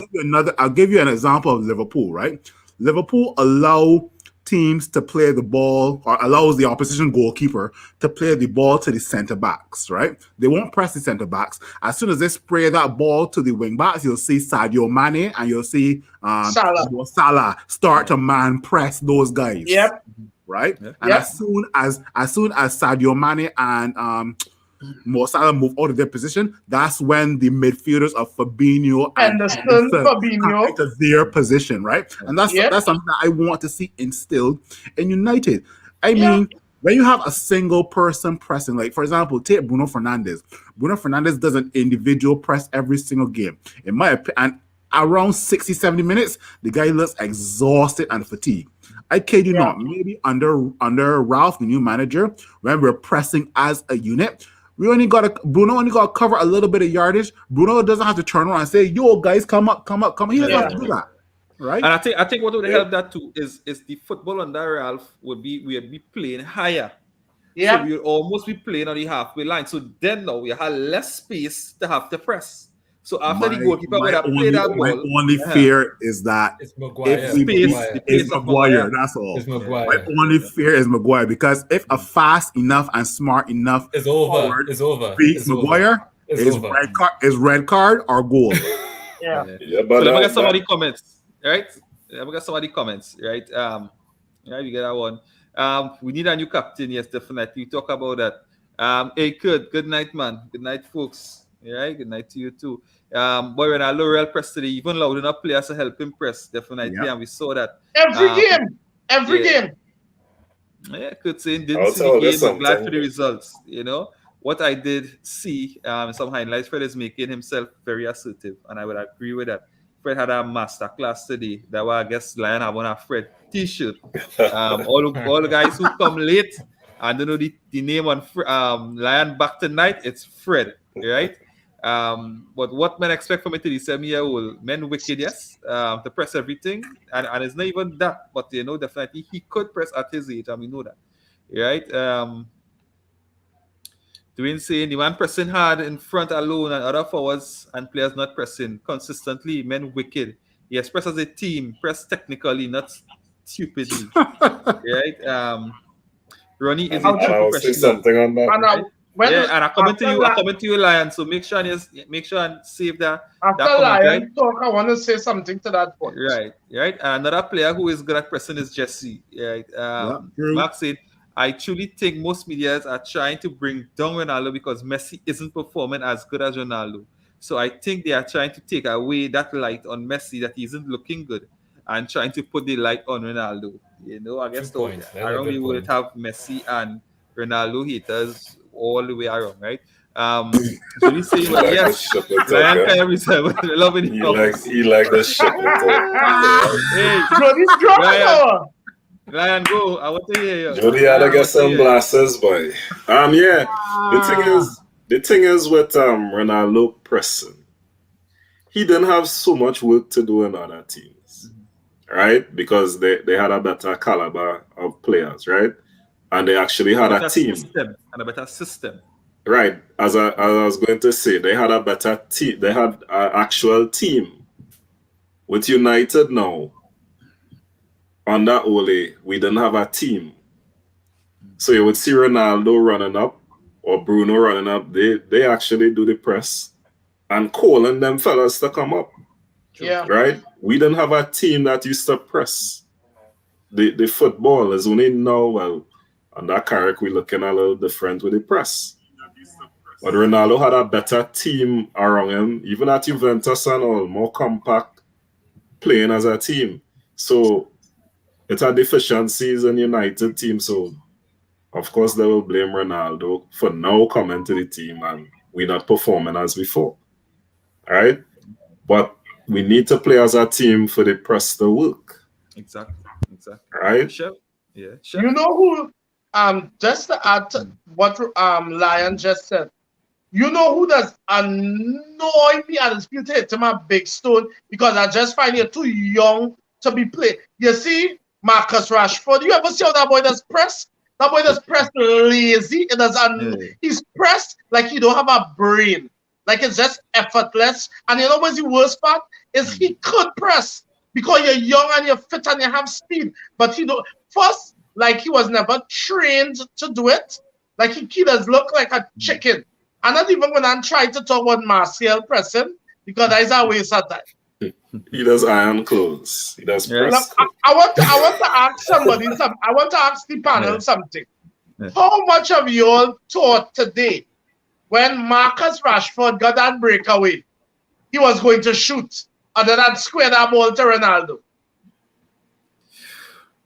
give you an example of Liverpool, right? Liverpool allow teams to play the ball, or allows the opposition goalkeeper to play the ball to the center backs, right? They won't press the center backs. As soon as they spray that ball to the wing backs, you'll see Sadio Mane and you'll see Salah start to man press those guys. Yep. Right? Yep. And as soon as Sadio Mane and Mo Salah move out of their position, that's when the midfielders of Fabinho and Henderson, Fabinho. into their position, right? And that's something that I want to see instilled in United. I mean, when you have a single person pressing, like for example, take Bruno Fernandes. Bruno Fernandes does an individual press every single game. In my opinion, and around 60, 70 minutes, the guy looks exhausted and fatigued. I kid you not, maybe under Ralph, the new manager, when we're pressing as a unit, Bruno only got to cover a little bit of yardage. Bruno doesn't have to turn around and say, "Yo, guys, come up." He doesn't have to do that, right? And I think what would help that too is the football under Ralph would be playing higher. Yeah. So we would almost be playing on the halfway line. So then now we have less space to have to press. So after the goalkeeper would have played that ball. My only fear is that It's Maguire. it's Maguire. That's all. It's Maguire. My only fear is Maguire, because if a fast enough and smart enough It's over. forward It's over. beats It's over. Maguire, It's is over. red card or goal. Yeah. Yeah, So but let me get somebody comments, right? Let me get somebody comments, right? Yeah, we get that one. We need a new captain. Yes, definitely. We talk about that. Hey, good night, man. Good night, folks. Yeah, right? Good night to you too. Boy, when L'Oreal pressed today, even loud enough players to help him press, definitely, and we saw that. Every game. Yeah, could say didn't see the game, but glad for the results. You know what I did see. Some highlights. Fred is making himself very assertive, and I would agree with that. Fred had a master class today. That was, I guess, Lion have on a Fred T-shirt. All the guys who come late and don't know the name on Lion back tonight, it's Fred, right? But what men expect from a 37-year-old, men wicked, yes, to press everything, and it's not even that, but you know, definitely he could press at his age, and we know that, right? Dwayne saying the man pressing hard in front alone and other forwards and players not pressing consistently, men wicked. Yes, press as a team, press technically, not stupidly, right? Ronnie is a true I'll say professional. something on that. And I comment to you, Lion. So make sure and save that. After that comment, Lion talk, I want to say something to that point. Right. And another player who is good at pressing is Jesse. Right. Mark said, I truly think most media are trying to bring down Ronaldo because Messi isn't performing as good as Ronaldo. So I think they are trying to take away that light on Messi that he isn't looking good and trying to put the light on Ronaldo. You know, I guess around we would have Messi and Ronaldo haters all the way around, right? So we say, well, yes, Lion can every time loving he like the shit. Hey, Johnny's dropping. Ryan, go. I want to hear you. Jody had to I get want some hear you. glasses, boy. Yeah. The thing is with Ronaldo pressing, he didn't have so much work to do in other teams, right? Because they had a better caliber of players, right? And they actually had a team. System and a better system. Right. As I was going to say, they had a better team. They had an actual team. With United now, under Ole, we didn't have a team. So you would see Ronaldo running up or Bruno running up. They actually do the press and calling them fellas to come up. Yeah. Right? We didn't have a team that used to press. The football is only now, well, under Carrick, we're looking a little different with the press. But Ronaldo had a better team around him, even at Juventus and all, more compact, playing as a team. So it had deficiencies in United team. So of course they will blame Ronaldo for now coming to the team and we're not performing as before. All right? But we need to play as a team for the press to work. Exactly. Right? Sure. Yeah. Sure. You know who? Just to add to what Lion just said. You know who does annoy me and it's to hit him a big stone because I just find you're too young to be played. You see, Marcus Rashford. You ever see how that boy does press? That boy does press lazy. It does. He's pressed like he don't have a brain. Like it's just effortless. And you know what's the worst part? Is he could press because you're young and you're fit and you have speed. But he don't. First, like he was never trained to do it. Like he does look like a chicken. I'm not even going to try to talk about Martial pressing because that is a waste of time. He does iron clothes. He does press. Look, I want to ask somebody something. I want to ask the panel something. How much of you all thought today when Marcus Rashford got that breakaway, he was going to shoot other than square that ball to Ronaldo?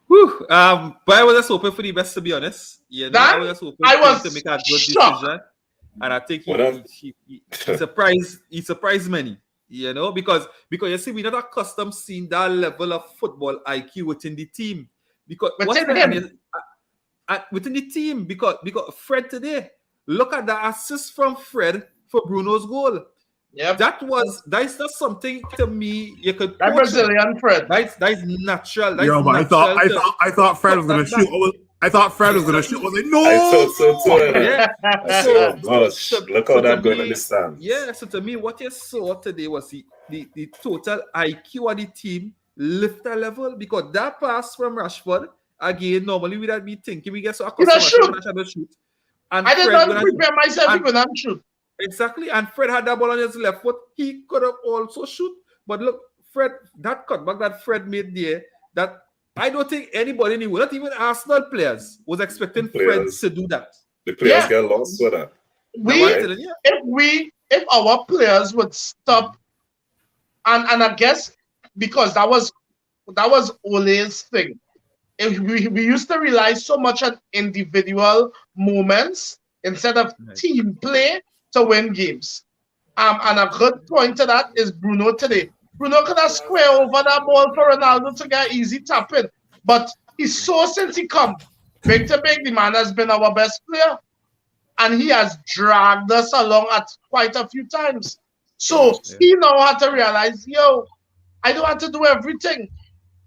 Whew. But I was just hoping for the best, to be honest. Yeah, I was just hoping to make a good decision. And I think he surprised many, you know, because you see, we're not accustomed seeing that level of football IQ within the team. Because within the team, because Fred today, look at the assist from Fred for Bruno's goal. Yeah, that is not something to me you could. That Brazilian Fred. That is natural. But I thought Fred was gonna shoot. I thought Fred was gonna shoot. I was like, no. I thought so too. Yeah. Oh gosh, look how that going in the stands. Yeah. So to me, what you saw today was the total IQ of the team lift a level, because that pass from Rashford again. Normally we'd be thinking we get so accustomed to shoot. And I did not prepare myself to go and shoot. Exactly, and Fred had that ball on his left foot. He could have also shoot, but look, Fred, that cutback that Fred made there, that I don't think anybody knew, not even Arsenal players, was expecting Fred to do that. The players get lost with that. If our players would stop, and I guess because that was Ole's thing. If we used to rely so much on individual moments instead of team play to win games. And a good point to that is Bruno today. Bruno could have squared over that ball for Ronaldo to get easy tap in. But he's so, since he come big to big, the man has been our best player. And he has dragged us along at quite a few times. So he now had to realize, I don't have to do everything.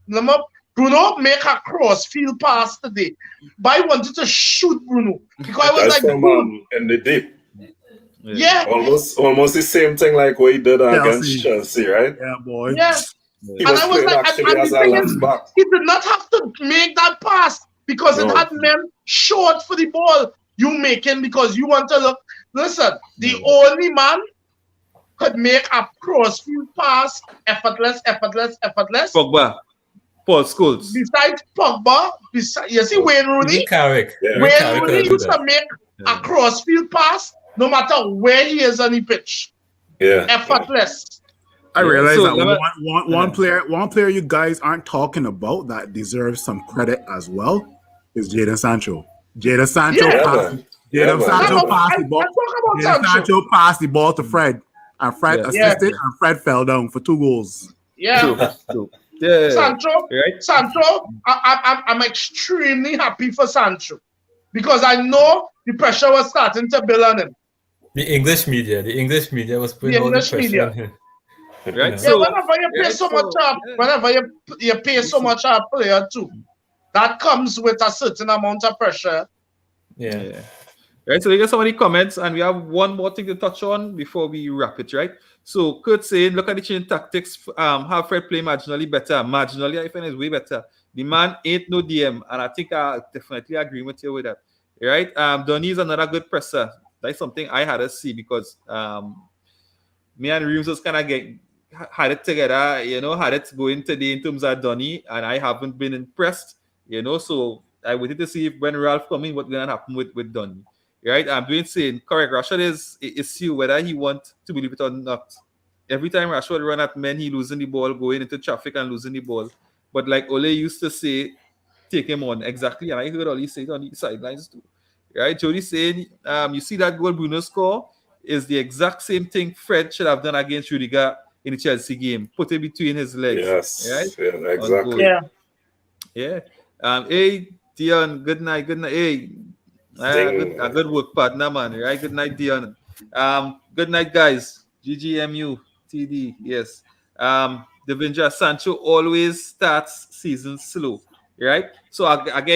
Bruno make a cross-field pass today. But I wanted to shoot Bruno. Because I was like... in the deep. Yeah. Almost the same thing like what he did against Chelsea, right? Yeah, boy. Yeah. He was playing actually as a left back. He did not have to make that pass because it had men short for the ball. You making because you want to look. Listen, the only man could make a cross-field pass effortless. Pogba. Paul Scholes. Besides Pogba, you see Wayne Rooney? Carrick. Yeah. Wayne Rooney used to make a cross-field pass no matter where he is on the pitch. Yeah. Effortless. I realize that one player you guys aren't talking about that deserves some credit as well is Jadon Sancho. Jadon Sancho passed the ball to Fred, and Fred assisted, and Fred fell down for 2 goals. Yeah. True. Yeah. Sancho, Right. Sancho, I'm extremely happy for Sancho because I know the pressure was starting to build on him. The English media was putting The all the English pressure media. on him. Right. know. Yeah, So whenever you pay right, so much up, yeah. whenever you pay so Listen. much up player too, that comes with a certain amount of pressure. Yeah. Right, so we get so many comments, and we have one more thing to touch on before we wrap it, right? So Kurt saying, look at the change tactics, have Fred play marginally better. Marginally, I find is way better. The man ain't no DM, and I think I definitely agree with you with that. Right? Donny is another good presser. That's something I had to see because me and Reeves was kind of had it together, had it going today in terms of Donny, and I haven't been impressed, so I waited to see if when Ralph come in, what's going to happen with Donny. Right, I'm doing saying correct. Rashford is issue whether he want to believe it or not. Every time Rashford run at men, he losing the ball, going into traffic and losing the ball. But like Ole used to say, take him on exactly, and I heard Ole say it on the sidelines too. Right, Jody saying, you see that goal Bruno score is the exact same thing Fred should have done against Rudiger in the Chelsea game. Put it between his legs. Yes, Right, yeah, exactly. Yeah. Hey Dion, good night. Hey. A good work partner, man. Right? Good night, Dion. Good night, guys. GGMU, TD, yes. Devinja Sancho always starts season slow, right? So I go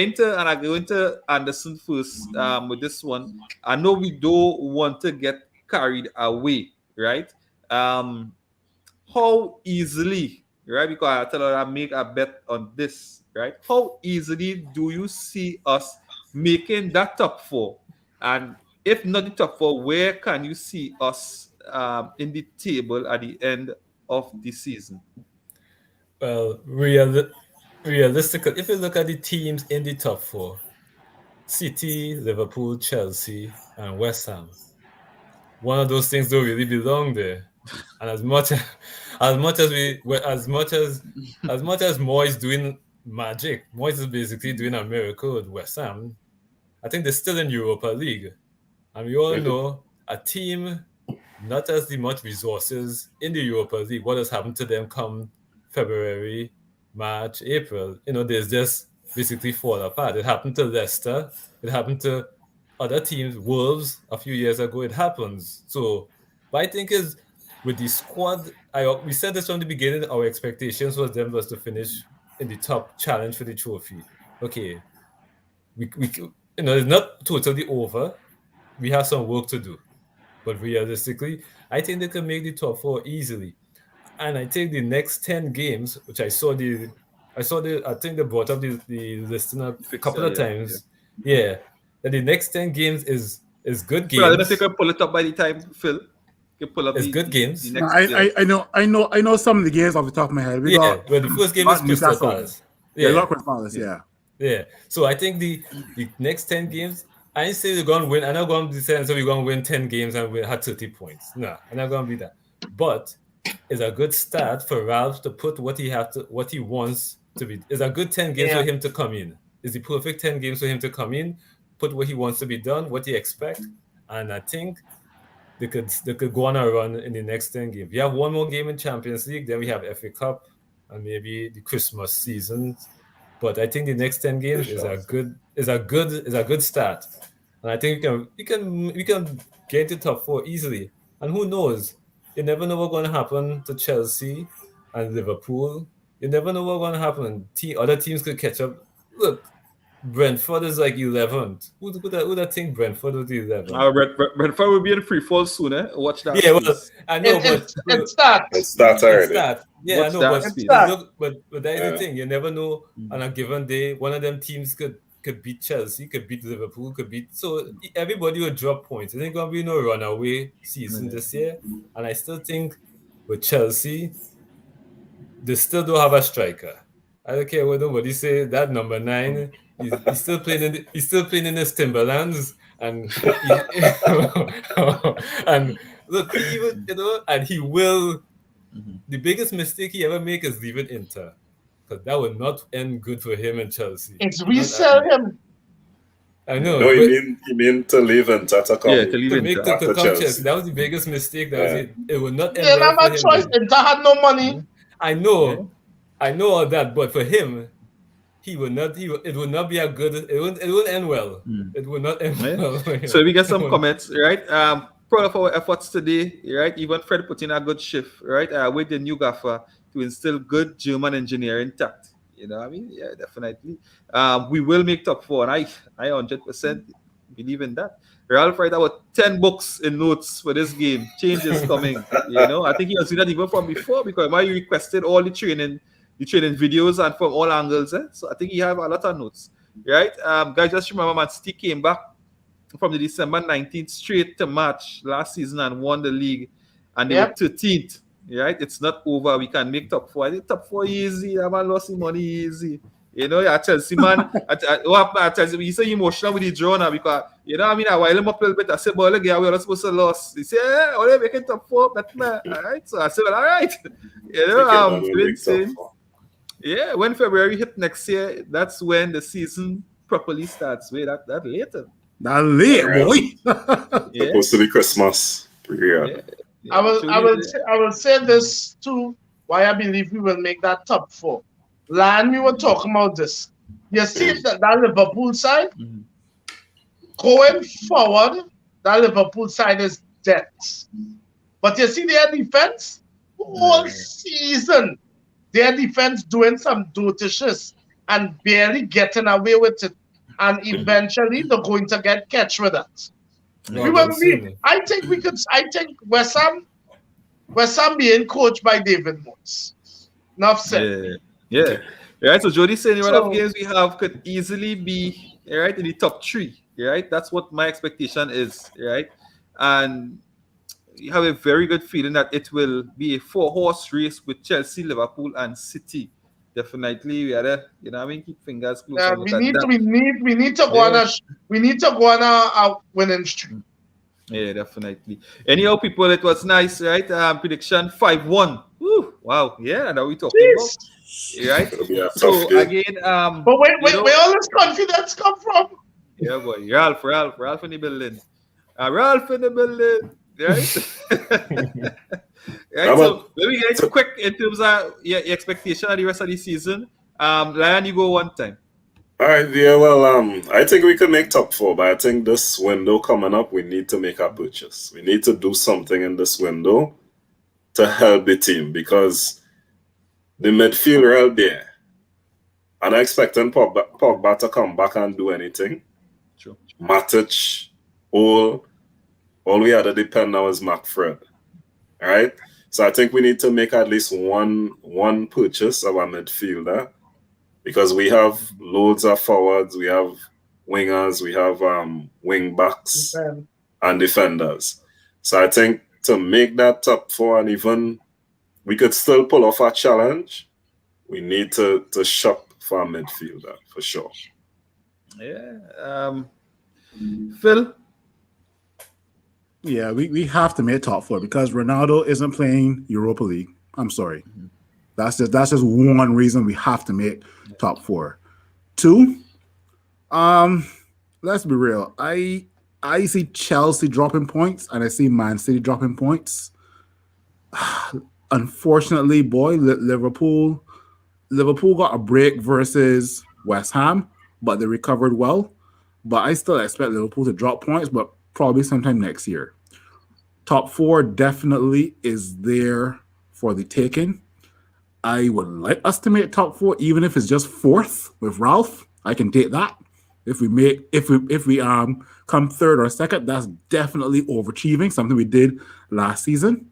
into Anderson first with this one. I know we don't want to get carried away, right? How easily, right? Because I tell her I make a bet on this, right? How easily do you see us making that top four? And if not the top four, where can you see us in the table at the end of the season? Well, realistically, if you look at the teams in the top four, City, Liverpool, Chelsea, and West Ham, one of those things don't really belong there. And as much as Moyes doing magic, Moyes is basically doing a miracle with West Ham. I think they're still in Europa League, and we all know a team not as much resources in the Europa League. What has happened to them come February, March, April? There's just basically fall apart. It happened to Leicester. It happened to other teams, Wolves, a few years ago. It happens. So, but I think is with the squad, we said this from the beginning. Our expectations was to finish in the top challenge for the trophy. Okay, we it's not totally over. We have some work to do. But realistically, I think they can make the top four easily. And I think the next 10 games, which I think they brought up the listing a couple of times. Yeah. That the next 10 games is good games. Well, I don't know if you can pull it up by the time, Phil. You can pull up it's good games. No, I know some of the games off the top of my head. Well, the first game is Crystal Palace. Yeah, Crystal Palace, yeah. Yeah. So I think the next 10 games, I ain't say we're going to win. I'm not going to say we're going to win 10 games and we had 30 points. No, I'm not going to be that. But it's a good start for Ralph to put what he wants to be. It's a good 10 games for him to come in. It's the perfect 10 games for him to come in, put what he wants to be done, what he expects. And I think they could go on a run in the next 10 games. We have one more game in Champions League, then we have FA Cup and maybe the Christmas season. But I think the next 10 games is a good start. And I think we can get to top four easily. And who knows? You never know what's going to happen to Chelsea and Liverpool. You never know what's going to happen. Other teams could catch up. Look, Brentford is like 11th. Who that think Brentford would be 11th? Brentford will be in free fall soon, eh? Watch that. Yeah, well, I know, it starts. It starts already. Yeah, I know, but that is the thing. You never know on a given day. One of them teams could beat Chelsea, could beat Liverpool, so everybody will drop points. It ain't gonna be no runaway season this year. And I still think with Chelsea, they still don't have a striker. I don't care what nobody say. That number 9, he's still playing in his Timberlands, and and look, and he will. The biggest mistake he ever make is leaving Inter, because that would not end good for him and Chelsea. It's resell him. I know. No, you mean to leave Inter to come. Yeah, to leave Inter. To come Chelsea. That was the biggest mistake. That was it. It would not end They well have for a him. choice. Inter had no money. I know. I know all that, but for him, he would not. It would not be a good. It would end well. It would not end Yeah. well. For him. So we get some comments, right? Proud of our efforts today, right? Even Fred put in a good shift, right? With the new gaffer to instill good German engineering tact. You know, what I mean, yeah, definitely. We will make top four, and I 100% believe in that. Ralph write about 10 books in notes for this game. Change is coming. You know, I think he has seen that even from before because you requested all the training videos and from all angles. So I think he have a lot of notes, right? Guys, just remember, Man City came back from the December 19th straight to March last season and won the league, and they were 13th. Right? It's not over. We can make top four. I think top four easy. I man lost the money easy. You know, I Chelsea man. I Chelsea, you say emotional with the draw now because you know I mean I while him up a little bit. I said, "But again, we're not supposed to lose." He said, "Yeah, only making top four, but man, all right." So I said, "Well, all right." You know, yeah. When February hit next year, that's when the season properly starts. Wait, that later. That late, boy. Yeah. Supposed to be Christmas. Yeah. I will say this too. Why I believe we will make that top four. Lan, we were talking about this. You see that Liverpool side going forward, that Liverpool side is dead. But you see their defense all season. Their defense doing some dotishes and barely getting away with it. And eventually they're going to get catch with that. I think West Ham being coached by David Moyes. Enough said. Yeah. Right. So Jody saying the run of games we have could easily be right in the top three. Right. That's what my expectation is. Right. And you have a very good feeling that it will be a 4-horse race with Chelsea, Liverpool, and City. Definitely, we are there. You know, what I mean, keep fingers closed. Yeah, we need to go on a winning streak. Yeah, definitely. Anyhow, people, it was nice, right? Prediction 5-1. Woo, wow, yeah, now we talking about. Right? So again, but where all this confidence come from? Yeah, boy, Ralph in the building. Ralph in the building. Right? Right, so let me get quick in terms of your expectation of the rest of the season. Lion, you go one time. All right, yeah, well, I think we could make top four, but I think this window coming up, we need to make a purchase. We need to do something in this window to help the team because the midfield are out there. I'm not expecting Pogba to come back and do anything. Sure. Matic, all we had to depend now is McFred. All right, so I think we need to make at least one purchase of a midfielder because we have loads of forwards, we have wingers, we have wing backs and defenders. So I think to make that top four and even we could still pull off a challenge, we need to shop for a midfielder for sure. Yeah, Phil. Yeah, we have to make top four because Ronaldo isn't playing Europa League. I'm sorry. That's just one reason we have to make top four. Two, let's be real. I see Chelsea dropping points and I see Man City dropping points. Unfortunately, Liverpool got a break versus West Ham, but they recovered well. But I still expect Liverpool to drop points, but probably sometime next year. Top four definitely is there for the taking. I would like us to make top four, even if it's just fourth with Ralph. I can take that. If we come third or second, that's definitely overachieving, something we did last season.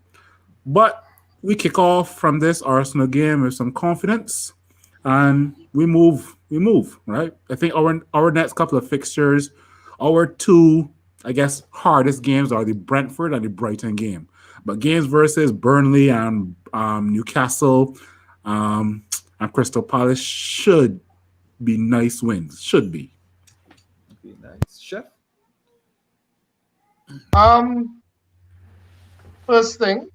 But we kick off from this Arsenal game with some confidence, and we move, right? I think our next couple of fixtures, our two, I guess, hardest games are the Brentford and the Brighton game. But games versus Burnley and Newcastle and Crystal Palace should be nice wins. Should be. Okay, nice. Chef? First thing,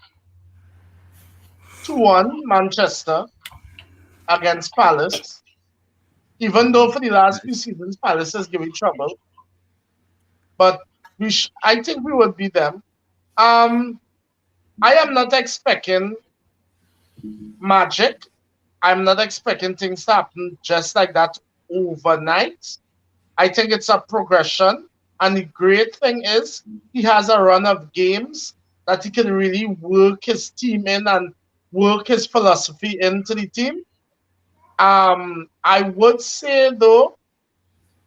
2-1 Manchester against Palace. Even though for the last few seasons, Palace has given trouble. But I think we would beat them. I am not expecting magic, I'm not expecting things to happen just like that overnight. I think it's a progression. And the great thing is he has a run of games that he can really work his team in and work his philosophy into the team. I would say though,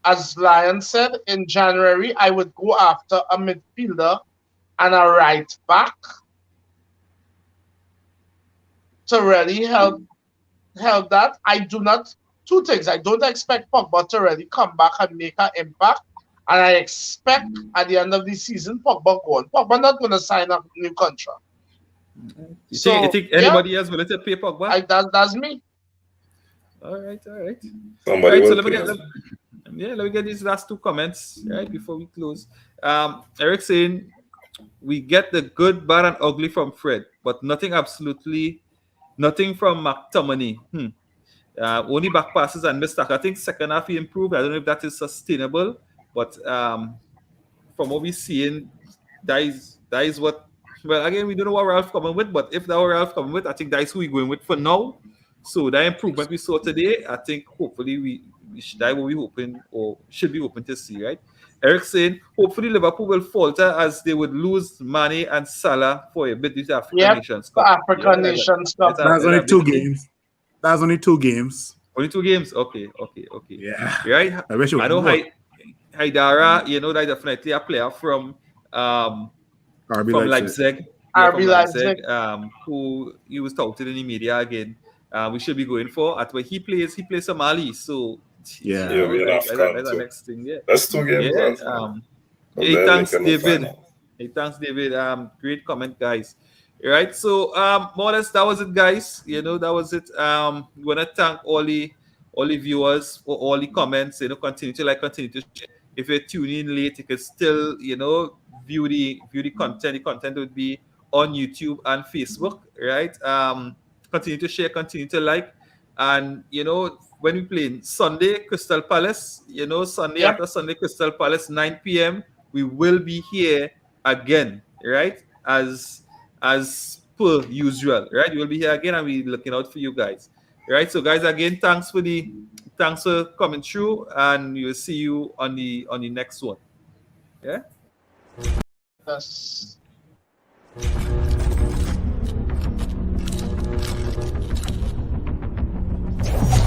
as Lion said, in January, I would go after a midfielder and a right back to really help that. I do not, two things. I don't expect Pogba to really come back and make an impact. And I expect at the end of the season, Pogba going. Pogba not going to sign a new contract. You think anybody else willing to pay Pogba? That's me. All right. Somebody right, so will let me get these last two comments right before we close. Eric saying we get the good, bad, and ugly from Fred, but nothing from McTominay. Only back passes and missed tackle. I think second half he improved. I don't know if that is sustainable, but from what we're seeing, that is what. Well, again, we don't know what Ralph coming with, but if that were Ralph coming with, I think that's who we're going with for now. So that improvement we saw today, I think hopefully that what we hoping or should be hoping to see, right? Eric saying hopefully Liverpool will falter as they would lose Mane and Salah for a bit with the African Nations Cup. African Nations Cup. That's only 2 games. That's only 2 games. Only 2 games? Okay. Yeah. Right? I wish it I know was Haidara, that definitely a player from Leipzig. RB Leipzig. Who he was touted in the media again. We should be going for at where he plays Somali. So that's the next thing. Yeah, that's 2 games. Thanks, David. Great comment, guys. Right, so more or less that was it, guys. That was it. We want to thank all the viewers for all the comments. Continue to share. If you're tuning in late, you can still view the content. The content would be on YouTube and Facebook, right? Continue to share, continue to like, and when we play Sunday Crystal Palace, after Sunday Crystal Palace 9 p.m. we will be here again, right? As per usual, right? We'll be here again and we're looking out for you guys, right? So guys, again, thanks for coming through, and we'll see you on the next one. Yeah. Yes.